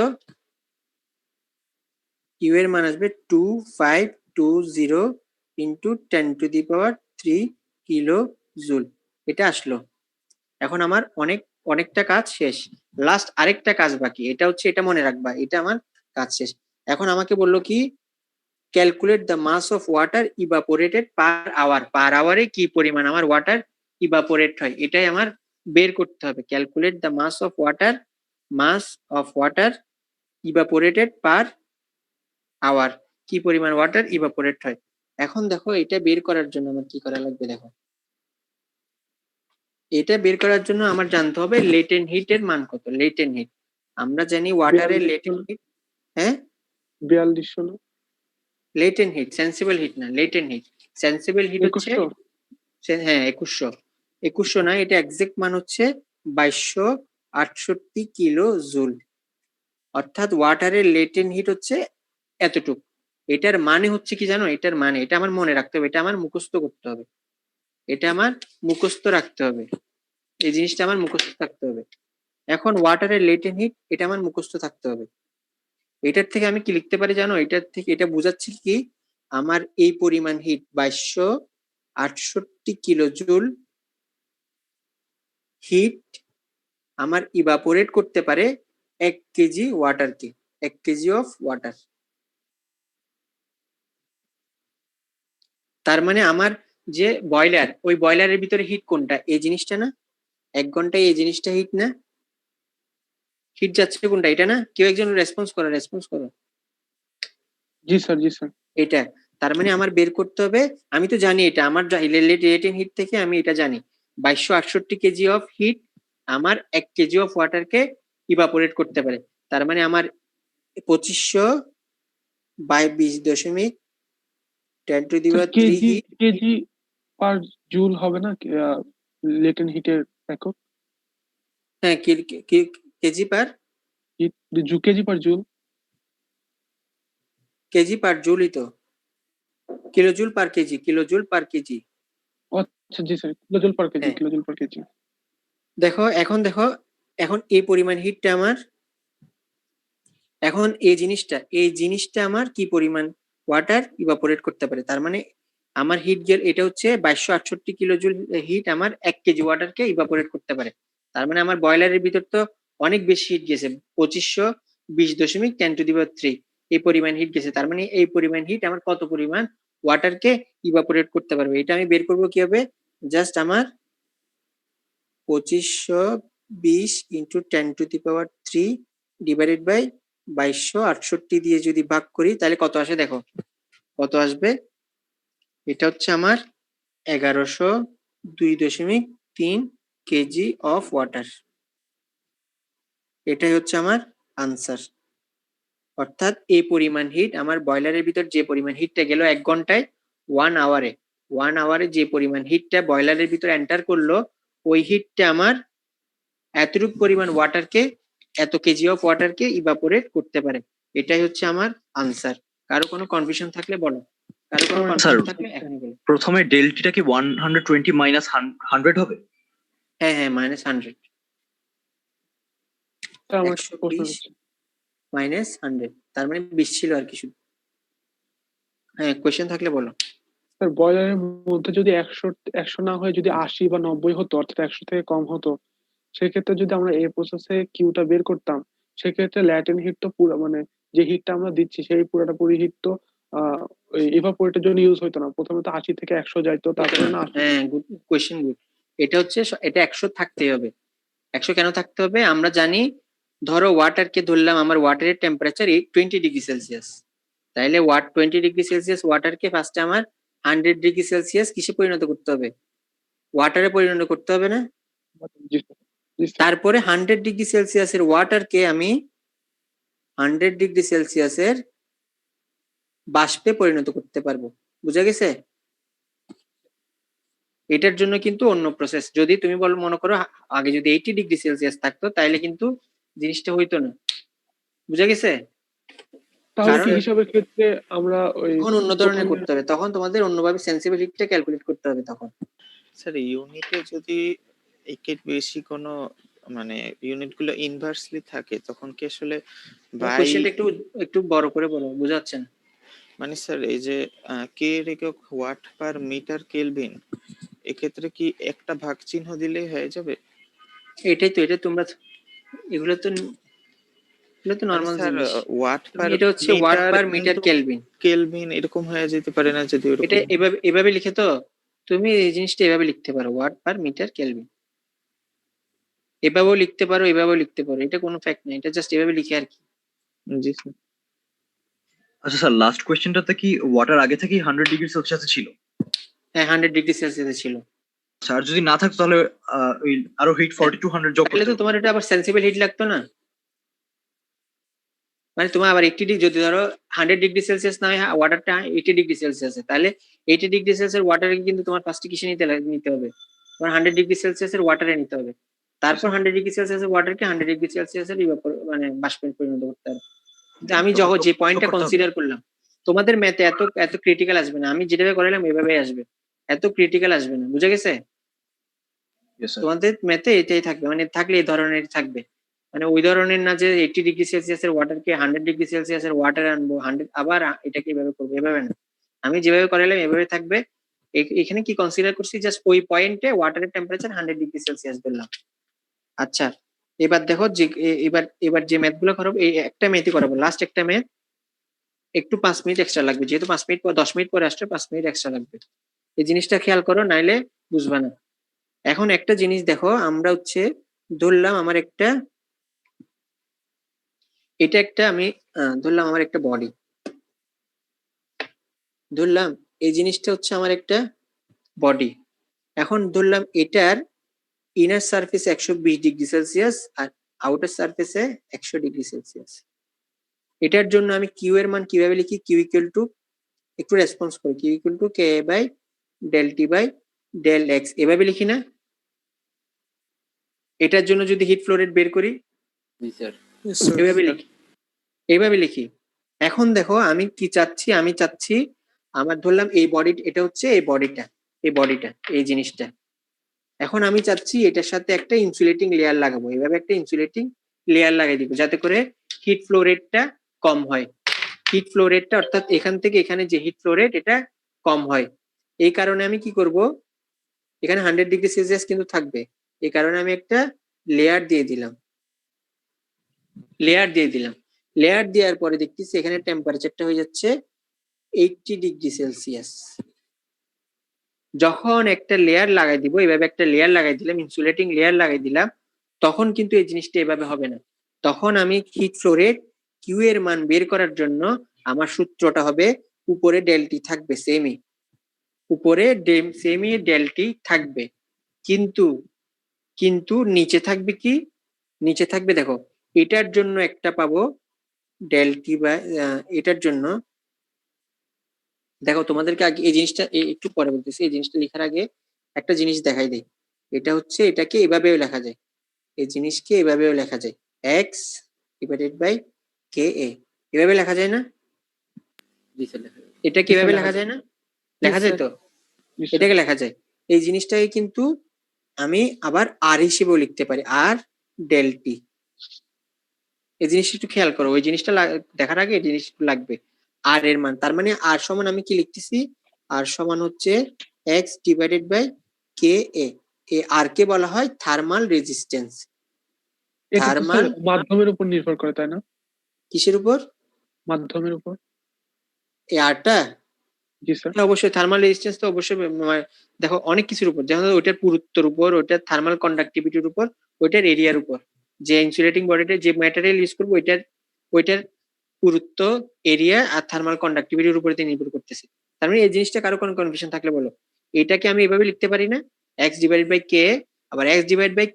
কিউ এর মান আসবে 2520 ইন্টু 10⁻³ কিলো জুল, এটা আসলো। এখন আমার অনেকটা কাজ শেষ, লাস্ট আরেকটা কাজ বাকি, এটা হচ্ছে, এটা মনে রাখবা, এটা আমার কাজ শেষ। এখন আমাকে বললো কি calculate the mass of water evaporated per hour, per আওয়ারে কি পরিমাণ আমার ওয়াটার ইভাপোরেট হয়, এটাই আমার বের করতে হবে। Calculate the mass of water evaporated per hour, কি পরিমাণ ওয়াটার ইভাপোরেট হয়। এখন দেখো এটা বের করার জন্য আমার কি করা লাগবে, দেখো এটা বের করার জন্য আমার জানতে হবে লেটেন্ট হিট এর মান কত। লেটেন্ট হিট আমরা জানি ওয়াটারের লেটেন্ট হিট, হ্যাঁ 4200 না লেটেন্ট হিট, সেন্সিবল হিট না, লেটেন্ট হিট। সেন্সিবল হিট হচ্ছে 2100 হ্যাঁ 2100 না, এটা এক্সাক্ট মান হচ্ছে 2268 কিলো জুল, অর্থাৎ ওয়াটারের লেটেন্ট হিট হচ্ছে এতটুকু। এটার মানে হচ্ছে কি জানো, এটার মানে, এটা আমার মনে রাখতে হবে, এটা আমার মুখস্থ করতে হবে, এটা আমার মুখস্থ রাখতে হবে, এই জিনিসটা আমার মুখস্থ থাকতে হবে। এখন ওয়াটারের লেটেন্ট হিট এটা আমার মুখস্থ থাকতে হবে। এটার থেকে আমি কি লিখতে পারি জানো, এটার থেকে এটা বোঝাচ্ছি কি আমার এই পরিমাণ হিট 2268 কিলো জুল হিট আমার ইভাপোরেট করতে পারে 1 কেজি ওয়াটারকে, 1 কেজি অফ ওয়াটার। তার মানে আমার যে বয়লার, ওই বয়লারের ভিতরে হিট কোনটা, এই জিনিসটা না, 1 ঘন্টায় এই জিনিসটা হিট না, হিট যাচ্ছে কোনটা, এটা না, কেউ একজন রেসপন্স করো। জি স্যার এটা তার মানে আমার বের করতে হবে, আমি তো জানি এটা আমার লেটেন্ট হিট থেকে আমি এটা জানি 2268 কেজি অফ হিট আমার 1 কেজি অফ ওয়াটারকে ইভাপোরেট করতে পারে। তার মানে আমার 2500 বাই 20.10⁻³ কেজি পার জুল হবে না লেটেন্ট হিটের একক? হ্যাঁ কেজি পার কেজি পার জুল, কেজি পার জুলই তো, কিলোজুল পার কেজি। আচ্ছা জি স্যার কিলোজুল পার কেজি, হ্যাঁ। কিলোজুল পার কেজি। দেখো এখন এই পরিমাণ হিটটা আমার, এখন এই জিনিসটা আমার কি পরিমাণ ওয়াটার ইভাপোরেট করতে পারে। তার মানে আমার হিট গেল, এটা হচ্ছে 2268 কিলো জুল হিট আমার 1 কেজি ওয়াটারকে ইভাপোরেট করতে পারে। তার মানে আমার বয়লারের ভিতর তো অনেক বেশি হিট গেছে 2520.10⁻³ এই পরিমাণ হিট গেছে। তার মানে এই পরিমাণ হিট আমার কত পরিমাণ ওয়াটারকে ইভাপোরেট করতে পারবে, এটা আমি বের করবো কিভাবে? জাস্ট আমার 2520 × 10⁻³ ডিভাইডেড বাই 2268 দিয়ে যদি ভাগ করি তাহলে কত আসে দেখো, কত আসবে? এটা হচ্ছে আমার 1102.3 কেজি অফ ওয়াটার। এটাই হচ্ছে আমার আনসার। অর্থাৎ এই পরিমাণ হিট আমার বয়লারের ভিতর যে পরিমাণ হিটটা গেল 1 ঘন্টায় 1 আওয়ারে যে পরিমাণ হিটটা বয়লারের ভিতর এন্টার করলো ওই হিটটা আমার এতটুকু পরিমাণ ওয়াটারকে, এত কেজি অফ ওয়াটারকে ইভাপোরেট করতে পারে। এটাই হচ্ছে আমার আনসার। কারো কোনো কনফিউশন থাকলে বলো, কারো কোনো কনফিউশন থাকলে এখনই বলো। প্রথমে ডেলটিটা কি 120 মাইনাস 100 হবে? হ্যাঁ হ্যাঁ, -100 আমার 120 -100 তার মানে 20 ছিল আর কি শুধু। হ্যাঁ, কোশ্চেন থাকলে বলো। স্যার বয়লারের মধ্যে যদি 100 না হয়ে যদি 80 বা 90 হতো, অর্থাৎ 100 থেকে কম হতো, সেক্ষেত্রে যদি আমরা এই প্রসেসে কিউটা বের করতাম, সেক্ষেত্রে ল্যাটেন্ট হিট তো পুরো মানে যে হিটটা আমরা দিচ্ছি সেই পুরোটা হিট তো ওই ইভাপোরেটের জন্য ইউজ হতো না। প্রথমে তো 80 থেকে 100 যাইতো, তারপরে না 80 হ্যাঁ, গুড কোশ্চেন, গুড। এটা হচ্ছে এটা 100 থাকতেই হবে। 100 কেন থাকতে হবে? আমরা জানি, ধরো ওয়াটারকে ধরলাম, আমার ওয়াটারের টেম্পারেচার 20°C, তাইলে 20°C ওয়াটারকে ফার্স্টে আমার 100°C কিসে পরিণত করতে হবে? ওয়াটারে পরিণত করতে হবে না? জি স্যার, জি স্যার। তারপরে 100°C এর ওয়াটারকে আমি 100°C এর বাষ্পে পরিণত করতে পারবো। বুঝা গেছে? এটার জন্য কিন্তু অন্য প্রসেস। যদি তুমি বলো, মনে করো আগে যদি 80°C থাকতো তাহলে কিন্তু জিনিসটা হইতো না। বুঝা গেছে? তাহলে কি কারণ হিসাবের ক্ষেত্রে আমরা ওই তখন অন্য ধরনের প্রথমে- করতে হবে, তখন তোমাদের অন্যভাবে সেন্সিবল হিটটা ক্যালকুলেট করতে হবে তখন। স্যার ইউনিটে যদি একের বেশি কোনো মানে ইউনিটগুলো ইনভার্সলি থাকে তখন কি আসলে বাই কোশ্চেনটা একটু বড় করে বলো, বোঝা যাচ্ছে না। মানে স্যার এই যে কে এর একক ওয়াট পার মিটার কেলভিন, এক্ষেত্রে কি একটা ভাগ চিহ্ন দিলেই হয়ে যাবে? এটাই তো, এটা তোমরা এগুলো তো নরমাল স্যার জিনিস। ওয়াট পার এটা হচ্ছে watt per metre Kelvin. Kelvin এরকম হয়ে যেতে পারে না যদি এটা ওরকম? এভাবে লিখে তো তুমি এই জিনিসটা এভাবে লিখতে পারো, ওয়াট পার মিটার কেলভিন। এভাবেও লিখতে পারো, এভাবেও লিখতে পারো, এটা কোনো ফ্যাক্ট না, এটা জাস্ট এভাবে লিখে আর কি। জি স্যার। আচ্ছা স্যার, লাস্ট কোশ্চেনটাতে কি ওয়াটার আগে থেকেই 100°C ছিল? হ্যাঁ, 100°C ছিল। আচ্ছা, আর যদি না থাকতো তাহলে ওই আরো হিট 40 to 100 যোগ তাহলে করতে তো তোমার এটা আবার সেন্সিবল হিট লাগতো না। মানে তোমার আবার 80 যদি ধরো 100°C না হয় ওয়াটারটা 80°C, তাহলে 80°C এর ওয়াটারকে কিন্তু তোমার ফার্স্টে কিসে নিতে হবে? তোমার 100°C এর ওয়াটারে নিতে হবে। তারপর 100°C এর ওয়াটারকে 100°C এর মানে বাষ্পে পরিণত করতে হবে। কিন্তু আমি যে পয়েন্টটা কনসিডার করলাম, তোমাদের ম্যাথে এত ক্রিটিক্যাল আসবে না, আমি যেভাবে করাইলাম এভাবে আসবে, এত ক্রিটিক্যাল আসবে না। বুঝা গেছে? তোমাদের ম্যাথে এটাই থাকবে, মানে থাকলে এই ধরনের থাকবে, মানে ওই ধরনের না যে 80°C এর ওয়াটারকে 100°C এর ওয়াটারে আনবো 100 আবার এটাকে এভাবে করবো, এভাবে না। আমি যেভাবে করাইলাম এভাবে থাকবে। এখানে কি কনসিডার করছি, জাস্ট ওই পয়েন্টে ওয়াটারের টেম্পারেচার 100°C ধরলাম। আচ্ছা, এবার দেখো যে এবার যে ম্যাথ গুলো করাবো, এই একটা ম্যাথই করাবো, লাস্ট একটা ম্যাথ। একটু 5 মিনিট এক্সট্রা লাগবে, যেহেতু 5 মিনিট পর 10 মিনিট পরে আসছে, 5 মিনিট এক্সট্রা লাগবে। এই জিনিসটা খেয়াল করো, নাইলে বুঝবা না। এখন একটা জিনিস দেখো, আমরা হচ্ছে ধরলাম আমার একটা, এটা একটা আমি ধরলাম আমার একটা বডি, ধরলাম এই জিনিসটা হচ্ছে আমার একটা বডি। এখন ধরলাম এটার ইনার সারফেস 120°C আর আউটার সারফেসে 100°C। এটার জন্য আমি কিউ এর মান কিভাবে লিখি? কিউ ইকুয়াল টু, একটু রেসপন্স করি, Q equal to K by del T by del X, এভাবে লিখি না? এটার জন্য যদি হিট ফ্লো রেট বের করি জি স্যার। এইভাবে লিখি। এখন দেখো আমি কি চাচ্ছি, আমি চাচ্ছি আমার ধরলাম এই বডি, এটা হচ্ছে এই বডিটা এই জিনিসটা। এখন আমি চাচ্ছি এটার সাথে একটা ইনসুলেটিং লেয়ার লাগাবো, এইভাবে একটা ইনসুলেটিং লেয়ার লাগাই দিব যাতে করে হিট ফ্লো রেটটা কম হয়। হিট ফ্লো রেটটা অর্থাৎ এখান থেকে এখানে যে হিট ফ্লো রেট এটা কম হয়। এই কারণে আমি কি করব, এখানে 100°C কিন্তু থাকবে, এই কারণে আমি একটা লেয়ার দিয়ে দিলাম। লেয়ার দিয়ে দিলাম। লেয়ার দেওয়ার পরে দেখতেছি এখানে টেম্পারেচারটা হয়ে যাচ্ছে 80 ডিগ্রি সেলসিয়াস। যখন একটা লেয়ার লাগাই দিব, এভাবে একটা লেয়ার লাগাই দিলাম, ইনসুলেটিং লেয়ার লাগাই দিলাম, তখন কিন্তু এই জিনিসটা এভাবে হবে না। তখন আমি হিট ফ্লো রেট কিউ এর মান বের করার জন্য আমার সূত্রটা হবে উপরে ডেলটি থাকবে সেমই, উপরে সেমই ডেলটি থাকবে, কিন্তু কিন্তু নিচে থাকবে কি, নিচে থাকবে দেখো এটার জন্য একটা পাবো ডেলটি বা এটার জন্য দেখো তোমাদেরকে আগে এই জিনিসটা একটু পরে বলতেছি, এই জিনিসটা লেখার আগে একটা জিনিস দেখাই দেই। এটা হচ্ছে এটাকে এভাবেও লেখা যায়, এই জিনিসকে এভাবেও লেখা যায়, এক্স ডিভাইডেড বাই কে এ, এভাবে লেখা যায় না? জি স্যার লেখা যাবে। এটা কিভাবে লেখা যায় না? লেখা যায় তো, নিশ্চয়ই। এটাকে লেখা যায়। এই জিনিসটাকে কিন্তু আমি আবার আর হিসেবেও লিখতে পারি, আর ডেল টি। এই জিনিসটা একটু খেয়াল করো, ওই জিনিসটা দেখার আগে এই জিনিস লাগবে, আর এর মান, তার মানে আর সমান আমি কি লিখতেছি, আর সমান হচ্ছে এক্স ডিভাইডেড বাই কে এ। আর কে বলা হয় থার্মাল রেজিস্ট্যান্স। এটা তো থার্মাল স্যার মাধ্যমের উপর নির্ভর করে, তাই না? কিসের উপর? মাধ্যমের উপর। এই আরটা জি স্যার। হ্যাঁ, অবশ্যই থার্মাল রেজিস্ট্যান্স তো অবশ্যই দেখো অনেক কিছুর উপর, যেমন ওইটার পুরুত্বের উপর, ওইটার থার্মাল কন্ডাক্টিভিটির উপর, ওইটার এরিয়ার উপর, যে ইনসুলেটিং বডিতে যে ম্যাটেরিয়াল ইউজ করবো ওইটার পুরুত্ব, এরিয়া আর থার্মাল কন্ডাক্টিভিটির উপর নির্ভর করতেছে। তার মানে এই জিনিসটা কারো কোনো কনফিউশন থাকলে বলো। এটাকে আমি এভাবে লিখতে পারি না, এক্স ডিভাইডেড বাই কে, আবার X divide by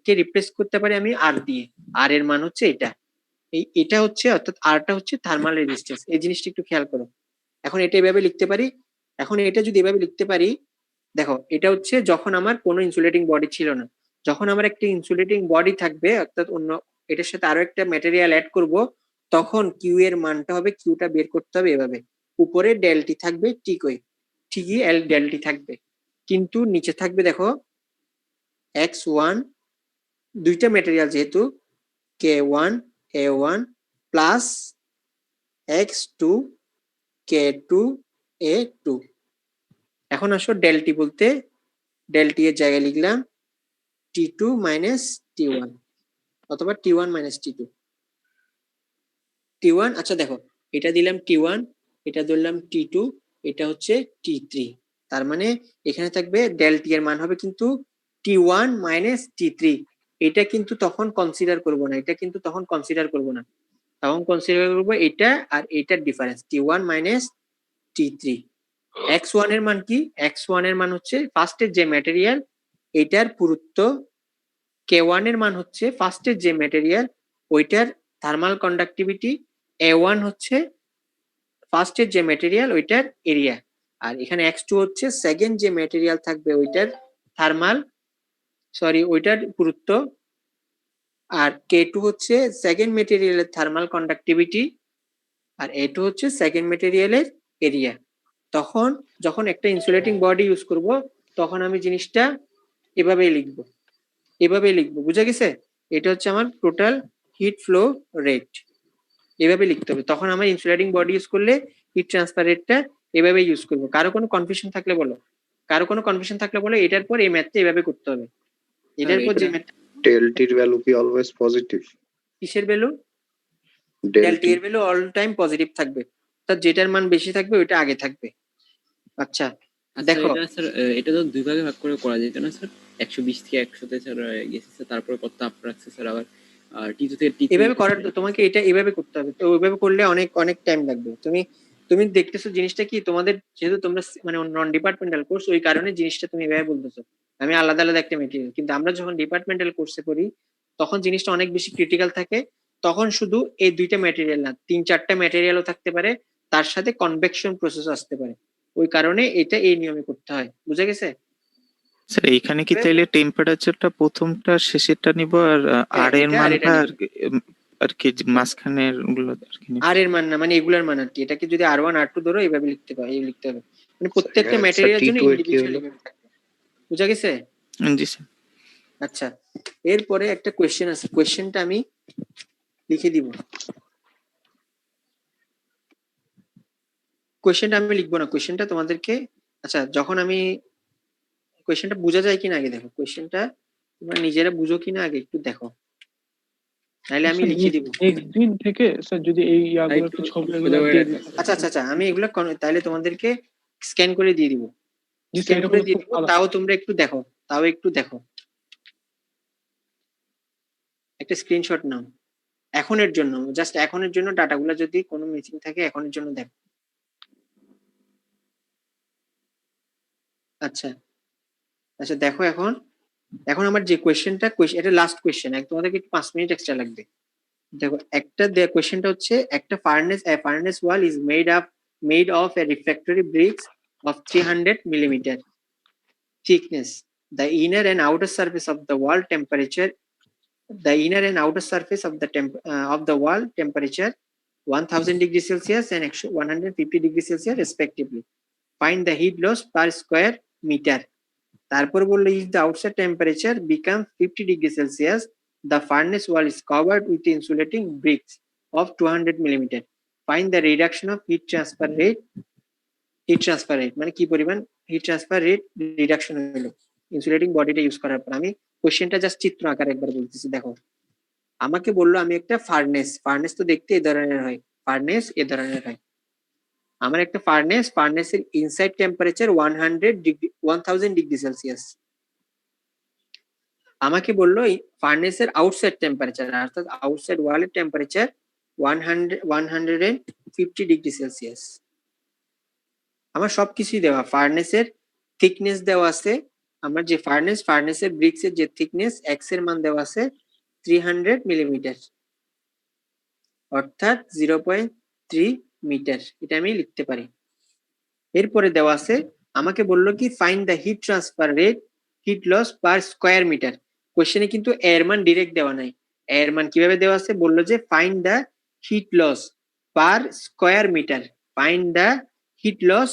K replace করতে পারি আমি আর দিয়ে, আর এর মান হচ্ছে এটা, এটা হচ্ছে অর্থাৎ আরটা হচ্ছে থার্মাল রেজিস্ট্যান্স। এই জিনিসটা একটু খেয়াল করো। এখন এটা এভাবে লিখতে পারি, এখন এটা যদি এভাবে লিখতে পারি, দেখো এটা হচ্ছে যখন আমার কোনো ইনসুলেটিং বডি ছিল না, যখন আমার একটা ইনসুলেটিং বডি থাকবে অর্থাৎ অন্য এটার সাথে আরো একটা ম্যাটেরিয়াল অ্যাড করব, তখন কিউ এর মানটা হবে, কিউটা বের করতে হবে এভাবে, উপরে ডেলটি থাকবে ঠিকই ডেলটি থাকবে, কিন্তু নিচে থাকবে দেখো এক্স ওয়ান, দুইটা ম্যাটেরিয়াল যেহেতু, কে ওয়ান এ ওয়ান প্লাস এক্স টু কে টু এ টু। এখন আসো ডেলটি বলতে, ডেলটি এর জায়গায় লিখলাম টি টু মাইনাস টি ওয়ান, অথবা টি ওয়ান মাইনাস টি টু। টি ওয়ান, আচ্ছা দেখো এটা দিলাম টি ওয়ান, এটা ধরলাম টি টু, এটা হচ্ছে টি থ্রি। তার মানে এখানে থাকবে ডেলটি এর মান হবে কিন্তু T one minus T three. এটা কিন্তু তখন কনসিডার করবো না, এটা কিন্তু তখন কনসিডার করবো না, তখন কনসিডার করবো এটা আর এটার difference, T one minus T three. X one এর মান কি? এক্স ওয়ান এর মান হচ্ছে ফার্স্টের যে ম্যাটেরিয়াল এটার পুরুত্ব, কে ওয়ান এর মান হচ্ছে ফার্স্টের যে ম্যাটেরিয়াল ওইটার থার্মাল কন্ডাক্টিভিটি, এ ওয়ান হচ্ছে ফার্স্টের যে ম্যাটেরিয়াল ওইটার এরিয়া, আর এখানে এক্স টু হচ্ছে সেকেন্ড যে ম্যাটেরিয়াল থাকবে ওইটার ওইটার পুরুত্ব, আর কে টু হচ্ছে সেকেন্ড ম্যাটেরিয়ালের থার্মাল কন্ডাক্টিভিটি, আর এ টু হচ্ছে সেকেন্ড ম্যাটেরিয়ালের এরিয়া। তখন যখন একটা ইনসুলেটিং বডি ইউজ করব তখন আমি জিনিসটা এভাবেই লিখবো, বুঝা গেছে? এটা হচ্ছে আমার টোটাল হিট ফ্লো রেট, এভাবে লিখতে হবে। তখন আমার ইনসুলেটিং বডি ইউজ করলে হিট ট্রান্সফার রেটটা এভাবে ইউজ করবো। কারো কোনো কনফিউশন থাকলে বলো, এটার পর এই ম্যাথটা এভাবে করতে হবে, এটার পর যে ম্যাথ, ডেলটির ভ্যালু কি অলওয়েজ পজিটিভ? কিসের ভ্যালু? ডেলটি ডেলটি এর ভ্যালু অল টাইম পজিটিভ থাকবে, অর্থাৎ যেটার মান বেশি থাকবে ওইটা আগে থাকবে। আচ্ছা আচ্ছা দেখো, এটা স্যার এটা তো দুই ভাগে ভাগ করে করা যেত না স্যার? 120 থেকে 100 তে স্যার গেছে স্যার, তারপরে কত আপ রাখছে স্যার, আবার টি2 থেকে টি3 এভাবে করার তোমাকে এটা এভাবে করতে হবে, তো ওইভাবে করলে অনেক টাইম লাগবে। তুমি দেখতেছো জিনিসটা কি, তোমাদের যেহেতু তোমরা মানে নন ডিপার্টমেন্টাল কোর্স, ওই কারণে জিনিসটা তুমি এভাবে বলতেছো, আমি আলাদা আলাদা একটা মেটেরিয়াল। কিন্তু আমরা যখন ডিপার্টমেন্টাল কোর্সে পড়ি তখন জিনিসটা অনেক বেশি ক্রিটিক্যাল থাকে, তখন শুধু এই দুইটা ম্যাটেরিয়াল না 3-4টা ম্যাটেরিয়ালও থাকতে পারে, তার সাথে কনভেকশন প্রসেস আসতে পারে, ওই কারণে এটা এই নিয়মে করতে হয়, বুঝা গেছে? স্যার এইখানে কি তাইলে টেম্পারেচারটা প্রথমটা শেষেরটা নিব, আর আর এর এটা আর এটা মানটা নিবো। আর কি মাঝখানের গুলো আর কি নিব? আর এর মান না, মানে এগুলার মান আর কি, এটাকে যদি আর1 আর2 ধরো এইভাবে লিখতে হবে, মানে প্রত্যেকটা এখানে ম্যাটেরিয়ালের জন্য T2 এর কি ইন্ডিভিজুয়ালি হলো? থাকবে, বুঝা গেছে? জি স্যার। আচ্ছা এরপরে একটা কোয়েশ্চেন আছে, কোয়েশ্চেনটা আমি লিখে দিব, কোয়েশ্চেনটা আমি লিখবো না, কোয়েশ্চেনটা তোমাদেরকে, আচ্ছা যখন আমি কোয়েশ্চেনটা বোঝা যায় কিনা আগে দেখো, কোয়েশ্চেনটা তোমরা নিজেরা বুঝো কিনা আগে একটু দেখো। নাহলে আমি লিখে দিব। নেক্সট দিন থেকে স্যার যদি এই ইয়াগুলো একটু ছবি এগুলো দিয়ে দিন। আচ্ছা আমি এগুলো তাহলে তোমাদেরকে স্ক্যান করে দিয়ে দিব, জি স্ক্যান স্যার, করে এটা দিয়ে খুব দিব। ভালো। তাও তোমরা একটু দেখো, একটা স্ক্রিনশট নাও এখনের জন্য, জাস্ট এখনের জন্য ডাটাগুলো যদি কোনো মিসিং থাকে এখনের জন্য দেখো। আচ্ছা দেখো এখন আমার যে কোয়েশ্চেনটা, এটা লাস্ট কোয়েশ্চেন, তোমাদেরকে 5 মিনিট এক্সট্রা লাগবে। দেখো একটা কোয়েশ্চেনটা হচ্ছে একটা furnace wall is made of a refractory bricks of 300 millimeter thickness. The inner and outer surface of the wall temperature, of the wall temperature 1000 degrees Celsius and 150 degrees Celsius respectively. Find the heat loss per square meter. তারপর বললো if the outside temperature becomes 50 degrees Celsius, the furnace wall is covered with insulating bricks of 200 millimeter. Find the reduction of heat transfer rate মানে কি পরিমাণ hit transfer rate reduction হলো insulating বডিটা use করার পর। আমি কোশ্চেনটা জাস্ট চিত্র আকারে একবার বলতেছি। দেখো আমাকে বললো আমি একটা ফার্নেস তো দেখতে এ ধরনের হয়, আমার একটা ফার্নেসের ইনসাইড টেম্পারেচার 1000 ডিগ্রি সেলসিয়াস। আমাকে বললো ফার্নেসের আউটসাইড টেম্পারেচার অর্থাৎ আউটসাইড ওয়ালের টেম্পারেচার 150 ডিগ্রি সেলসিয়াস। আমার সবকিছুই দেওয়া, ফার্নেসের থিকনেস দেওয়া আছে, আমার যে ফার্নেসের ব্রিক্সের যে থিকনেস এক্স এর মান দেওয়া আছে 300 মিলিমিটার অর্থাৎ 0.3 মিটার, এটা আমি লিখতে পারি। এরপরে দেওয়া আছে আমাকে বললো কি find the heat transfer rate heat loss per square metre. কোশ্চেনে কিন্তু এর মান ডিরেক্ট দেওয়া নাই, এর মান কিভাবে দেওয়া আছে বললো যে find the heat loss per square metre. Find the heat loss,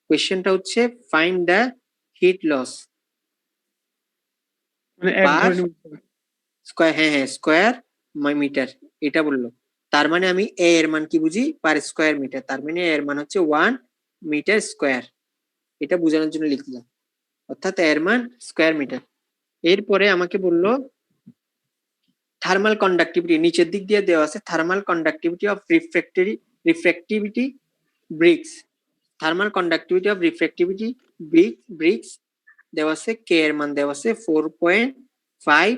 কোশ্চেনটা হচ্ছে ফাইন্ড দ্য হিট লস মানে এক পার ধরে নিতে স্কোয়ার, স্কোয়ার মিটার এটা বললো। তার মানে আমি এ এর মান কি বুঝি পার স্কোয়ার মিটার, তার মানে এর মান হচ্ছে 1 মিটার স্কোয়ার, এটা বোঝানোর জন্য লিখলাম, অর্থাৎ এর মান স্কোয়ার মিটার। এরপরে আমাকে বললো থার্মাল কন্ডাক্টিভিটি, নিচের দিক দিয়ে দেওয়া আছে thermal conductivity of refractivity bricks. Thermal conductivity of refractivity bricks দেওয়া আছে, কে এর মান দেওয়া আছে 4.5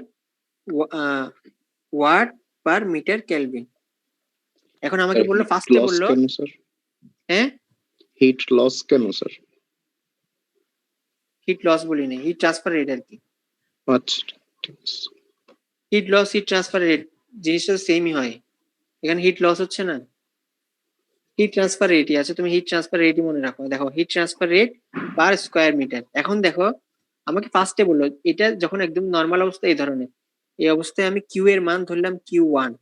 ওয়াট পার মিটার কেলভিন। এখন আমাকে বললো ফার্স্টে বললো হ্যাঁ হিট লস কেন স্যার? হিট লস বলি না, হিট ট্রান্সফার রেট আর কি। আচ্ছা ঠিক আছে। Heat loss heat transfer rate জিনিসটা সেমই হয়, এখানে হিট লস হচ্ছে না, হিট ট্রান্সফার রেটই আছে, তুমি হিট ট্রান্সফার রেটই মনে রাখো। দেখো heat transfer rate per square metre. এখন দেখো আমাকে ফার্স্টে বললো এটা যখন একদম নর্মাল অবস্থা এই ধরনের, এই অবস্থায় আমি কিউ এর মান ধরলাম Q1।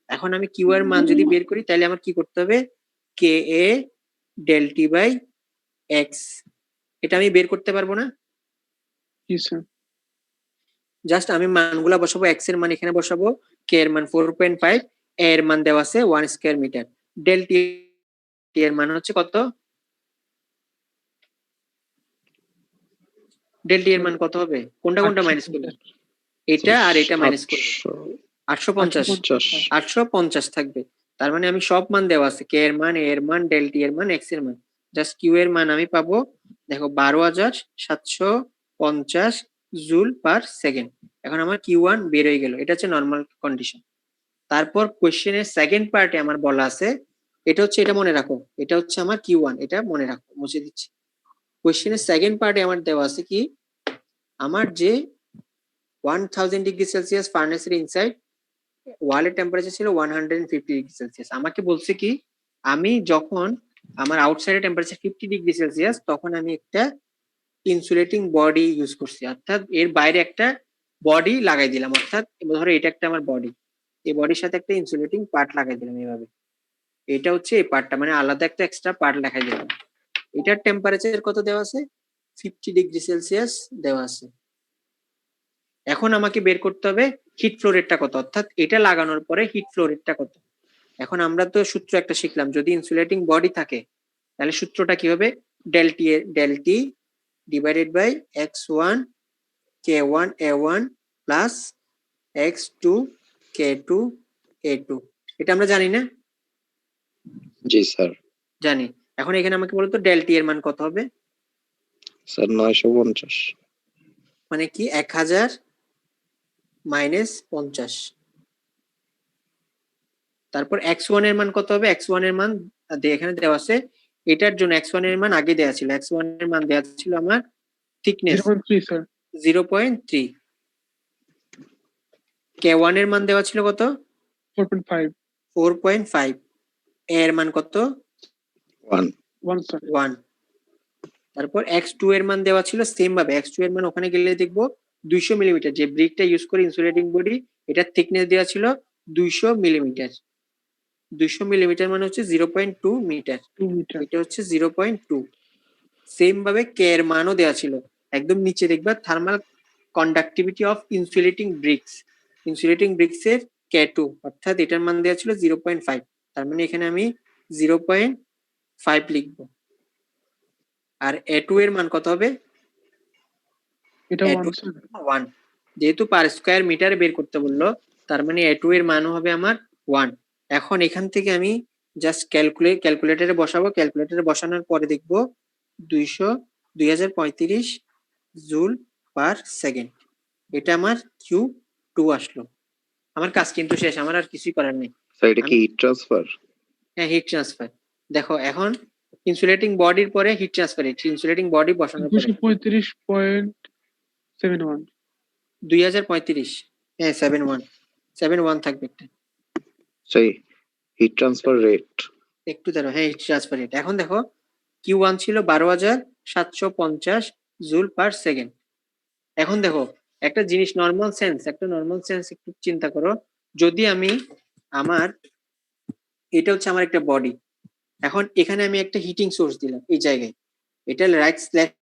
এখন আমি কিউ এর মান যদি বের করি তাহলে আমার কি করতে হবে K A del T by X, এটা আমি বের করতে পারবো না। কি স্যার? জাস্ট আমি মানগুলা বসাবো, এক্স এর মান এখানে বসাবো, কে এর মান 4.5, এ এর মান দেওয়া আছে 1 স্কয়ার মিটার, ডেল টি এর মান হচ্ছে কত, ডেল টি এর মান কত হবে, কোনটা মাইনাস করবে, এটা আর এটা মাইনাস করবে, 850 থাকবে। তার মানে আমি সব মান দেওয়া আছে, কে এর মান, এ এর মান, ডেল টি এর মান, এক্স এর মান, জাস্ট কিউ এর মান আমি পাবো দেখো 12750 জুল পার সেকেন্ড। এখন আমার Q1 বের হয়ে গেল, এটা হচ্ছে নরমাল কন্ডিশন। তারপর কোশ্চেনের সেকেন্ড পার্টে আমার বলা আছে, এটা হচ্ছে, এটা মনে রাখো, এটা হচ্ছে আমার Q1, এটা মনে রাখো, মুছে দিচ্ছি। কোশ্চেনের সেকেন্ড পার্টে আমার দেওয়া আছে কি, আমার যে 1000 ডিগ্রি সেলসিয়াস ফার্নেসের ইনসাইড ওয়ালের টেম্পারেচার ছিল 150 ডিগ্রি সেলসিয়াস। আমাকে বলছে কি আমি যখন আমার আউটসাইডের টেম্পারেচার 50 ডিগ্রি সেলসিয়াস তখন আমি একটা ইনসুলেটিং বডি ইউজ করছি, অর্থাৎ এর বাইরে একটা বডি লাগাই দিলাম, অর্থাৎ ধরো এটা একটা আমার বডি, এই বডির সাথে একটা ইনসুলেটিং পার্ট লাগাই দিলাম এইভাবে, এটা হচ্ছে এই পার্টটা, মানে আলাদা একটা এক্সট্রা পার্ট লাগাই দিলাম। এটার টেম্পারেচার কত দেওয়া আছে 50 ডিগ্রি সেলসিয়াস দেওয়া আছে। এখন আমাকে বের করতে হবে হিট ফ্লো রেটটা কত, অর্থাৎ এটা লাগানোর পরে হিট ফ্লো রেটটা কত। এখন আমরা তো সূত্র একটা শিখলাম, যদি ইনসুলেটিং বডি থাকে তাহলে সূত্রটা কি হবে, del T divided by x1 k1 a1 plus x2 K2 A2 এটা আমরা জানি না? জি স্যার। জানি। এখন এখানে আমাকে বলো তো ডেল টি এর মান কত হবে? স্যার 950। মানে কি 1000 মাইনাস 50। তারপর x1 এর মান কত হবে? x1 এর মান এখানে দেওয়া আছে। এটার জন্য x1 এর মান আগে দেওয়া ছিল। x1 এর মান দেওয়া ছিল আমার থিকনেস 0.3 স্যার 0.3। K1 এর মান দেওয়া ছিল কত? 4.5 4.5। এর মান কত? 1। 1 স্যার 1। তারপর x2 এর মান দেওয়া ছিল সেম ভাবে। x2 এর মান ওখানে গেলে দেখবো 200 মিলিমিটার। যে ব্রিকটা ইউজ করে ইনসুলেটিং বডি, এটার থিকনেস দেওয়া ছিল 200 মিলিমিটার। 200 মিলিমিটার মানে হচ্ছে 0.2 মিটার। 2 মিটার এটা হচ্ছে 0.2। সেম ভাবে কে এর মানও দেওয়া ছিল। একদম নিচে দেখবা thermal conductivity of insulating bricks. Insulating bricks এর K2 অর্থাৎ এটার মান দেওয়া ছিল 0.5। তার মানে এখানে আমি 0.5 লিখবো। আর A2 এর মান কত হবে? এটা A2 1 স্যার 1। যেহেতু পার স্কয়ার মিটারে বের করতে বললো, তার মানে A2 এর মানও হবে আমার 1। এখন এখান থেকে আমি জাস্ট ক্যালকুলেটরে বসাবো। ক্যালকুলেটরে বসানোর পরে দেখবো 2035 জুল পার সেকেন্ড। এটা আমার Q2 আসলো। আমার কাজ কিন্তু শেষ, আমার আর কিছুই করার নেই। স্যার এটা কি হিট ট্রান্সফার? হ্যাঁ, হিট ট্রান্সফার। দেখো এখন ইনসুলেটিং বডির পরে হিট ট্রান্সফার, ইনসুলেটিং বডি বসানোর পরে 235.71 2035। হ্যাঁ 71 থাকবে একটা। সেই হিট ট্রান্সফার রেট। একটু দাঁড়াও, হ্যাঁ হিট ট্রান্সফার রেট। এখন দেখো Q1 ছিল 12,750 জুল পার সেকেন্ড। এখন দেখো একটা জিনিস নর্মাল সেন্স একটু চিন্তা করো। যদি আমি এটা হচ্ছে আমার একটা বডি, এখন এখানে আমি একটা হিটিং সোর্স দিলাম এই জায়গায়, এটা রাইট স্ল্যাচার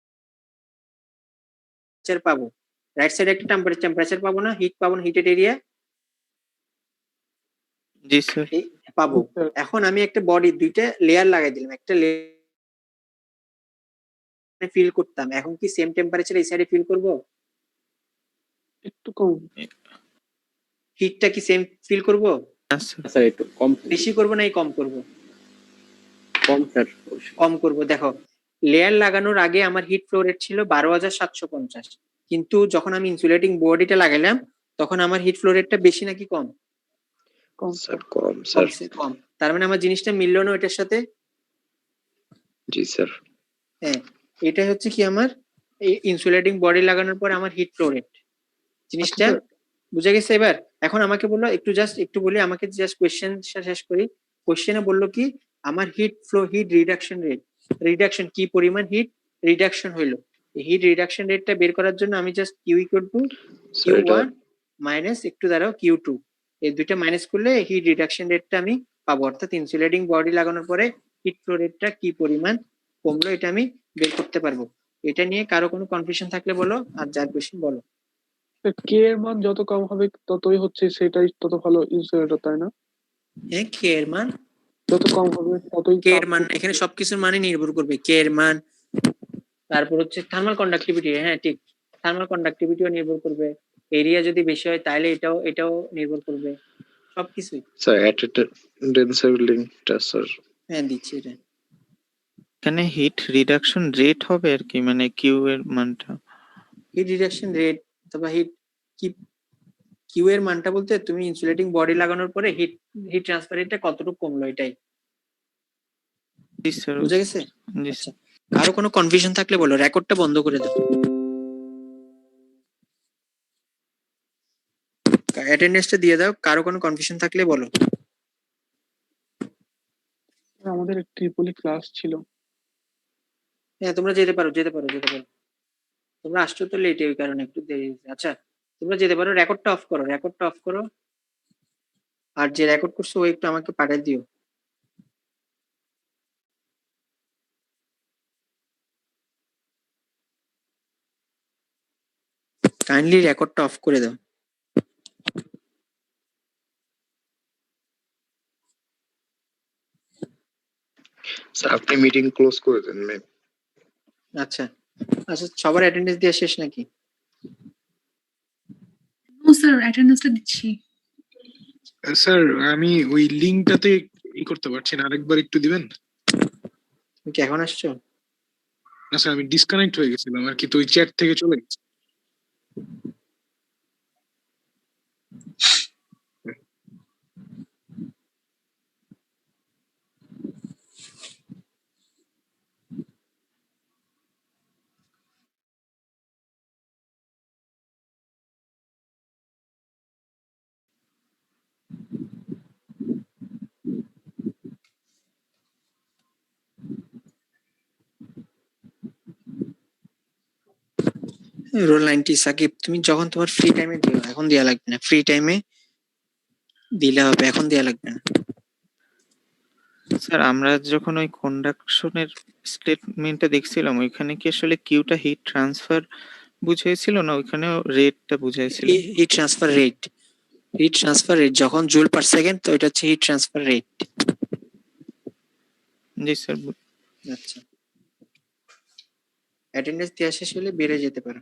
পাবো, রাইট সাইডে একটা টেম্পারেচার পাবো না, হিট পাবো না, হিটেড এরিয়া জি স্যার। পাবো। এখন আমি একটা বডি দুইটা লেয়ার লাগাই দিলাম, একটা লেয়ার ফিল করতাম, এখন কি সেম টেম্পারেচার এই সাইডে ফিল করব? একটু কম হিটটা কি সেম ফিল করব? স্যার একটু কম বেশি করব না কম করব? কম স্যার কম করব। দেখো লেয়ার লাগানোর আগে আমার হিট ফ্লো রেট ছিল 12,750, কিন্তু যখন আমি ইনসুলেটিং বডিটা লাগাইলাম তখন আমার হিট ফ্লো রেটটা বেশি নাকি কম? কম স্যার কম স্যার। কম। তার মানে আমার জিনিসটা মিললো না এটার সাথে? জি স্যার। হ্যাঁ, এটা হচ্ছে কি আমার ইনসুলেটিং বডি লাগানোর পর আমার হিট ফ্লো রেট। জিনিসটা বুঝা গেছে এবার? এখন আমাকে বললো একটু বলি, আমাকে জাস্ট কোয়েশ্চেন শেষ করি। কোয়েশ্চেনে বললো কি আমার হিট রিডাকশন রেট, রিডাকশন কি পরিমাণ হিট রিডাকশন হইলো, হিট রিডাকশন রেটটা বের করার জন্য আমি just Q equal to Q1 minus একটু দাঁড়াও Q2, এই দুইটা মাইনাস করলে হিট রিডাকশন রেটটা আমি পাবো। অর্থাৎ ইনসুলেটিং বডি লাগানোর পরে হিট ফ্লো রেটটা কি পরিমাণ কমলো এটা আমি বের করতে পারবো। এটা নিয়ে কারো কোনো কনফিউশন থাকলে বলো, আর যার কোয়েশ্চেন বলো। কে এর মান যত কম হবে ততই হচ্ছে সেটাই তত ভালো ইনসুলেটর, তাই না? হ্যাঁ, কে এর মান যত কম হবে ততই কে এর মান এখানে সবকিছুর মানে নির্ভর করবে, কে এর মান। তারপর হচ্ছে থার্মাল কন্ডাক্টিভিটি, হ্যাঁ ঠিক, থার্মাল কন্ডাক্টিভিটিও নির্ভর করবে। এরিয়া যদি বেশি হয় তাহলে এটাও নির্ভর করবে, সবকিছুই। স্যার অ্যাটেন্ডেন্সের লিংকটা স্যার। হ্যাঁ দিচ্ছি এটা। এখানে হিট রিডাকশন রেট হবে আর কি, মানে কিউ এর মানটা। হিট রিডাকশন রেট অথবা হিট কি কিউ এর মানটা বলতে তুমি ইনসুলেটিং বডি লাগানোর পরে হিট ট্রান্সফার রেটটা কতটুকু কমলো এটাই। জি স্যার। বুঝা গেছে? জি আচ্ছা, কারো কোনো কনফিউশন থাকলে বলো, রেকর্ডটা বন্ধ করে দাও। অ্যাটেন্ডেন্সটা দিয়ে দাও, কারো কোনো কনফিউশন থাকলে বলো। আমাদের ট্রিপলি ক্লাস ছিল। হ্যাঁ তোমরা যেতে পারো। তোমরা আসছো তো লেটে, ওই কারণে একটু দেরি হয়েছে। আচ্ছা তোমরা যেতে পারো, রেকর্ডটা অফ করো। আর যে রেকর্ড করছো ও একটু আমাকে পাঠিয়ে দিও। কাইন্ডলি রেকর্ডটা অফ করে দাও। স্যার আপনি মিটিং ক্লোজ করে দেন ম্যাম। আচ্ছা সবার অ্যাটেন্ডেন্স দেওয়া শেষ নাকি? ও স্যার অ্যাটেন্ডেন্সটা দিচ্ছি। স্যার আমি ওই লিঙ্কটাতে করতে পারছি না, আরেকবার একটু দিবেন? তুমি কি এখন আসছো? না স্যার, আমি ডিসকানেক্ট হয়ে গেছিলাম আর কি, তো ওই চ্যাট থেকে চলে গেছে। রোল 90 সাকিব, তুমি যখন তোমার ফ্রি টাইমে দিও, এখন দেয়া লাগবে না, ফ্রি টাইমে দিলে হবে, এখন দেয়া লাগবে না। স্যার আমরা যখন ওই কন্ডাকশনের স্টেটমেন্টটা দেখছিলাম ওইখানে কি আসলে কিউটা হিট ট্রান্সফার বুঝাইছিল না ওইখানেও রেটটা বুঝাইছিল? Heat transfer rate, heat transfer rate যখন জুল পার সেকেন্ড, তো এটা হচ্ছে হিট ট্রান্সফার রেট। জি স্যার। আচ্ছা, অ্যাটেন্ডেন্স দেওয়া শেষ হলে বেড়ে যেতে পারো।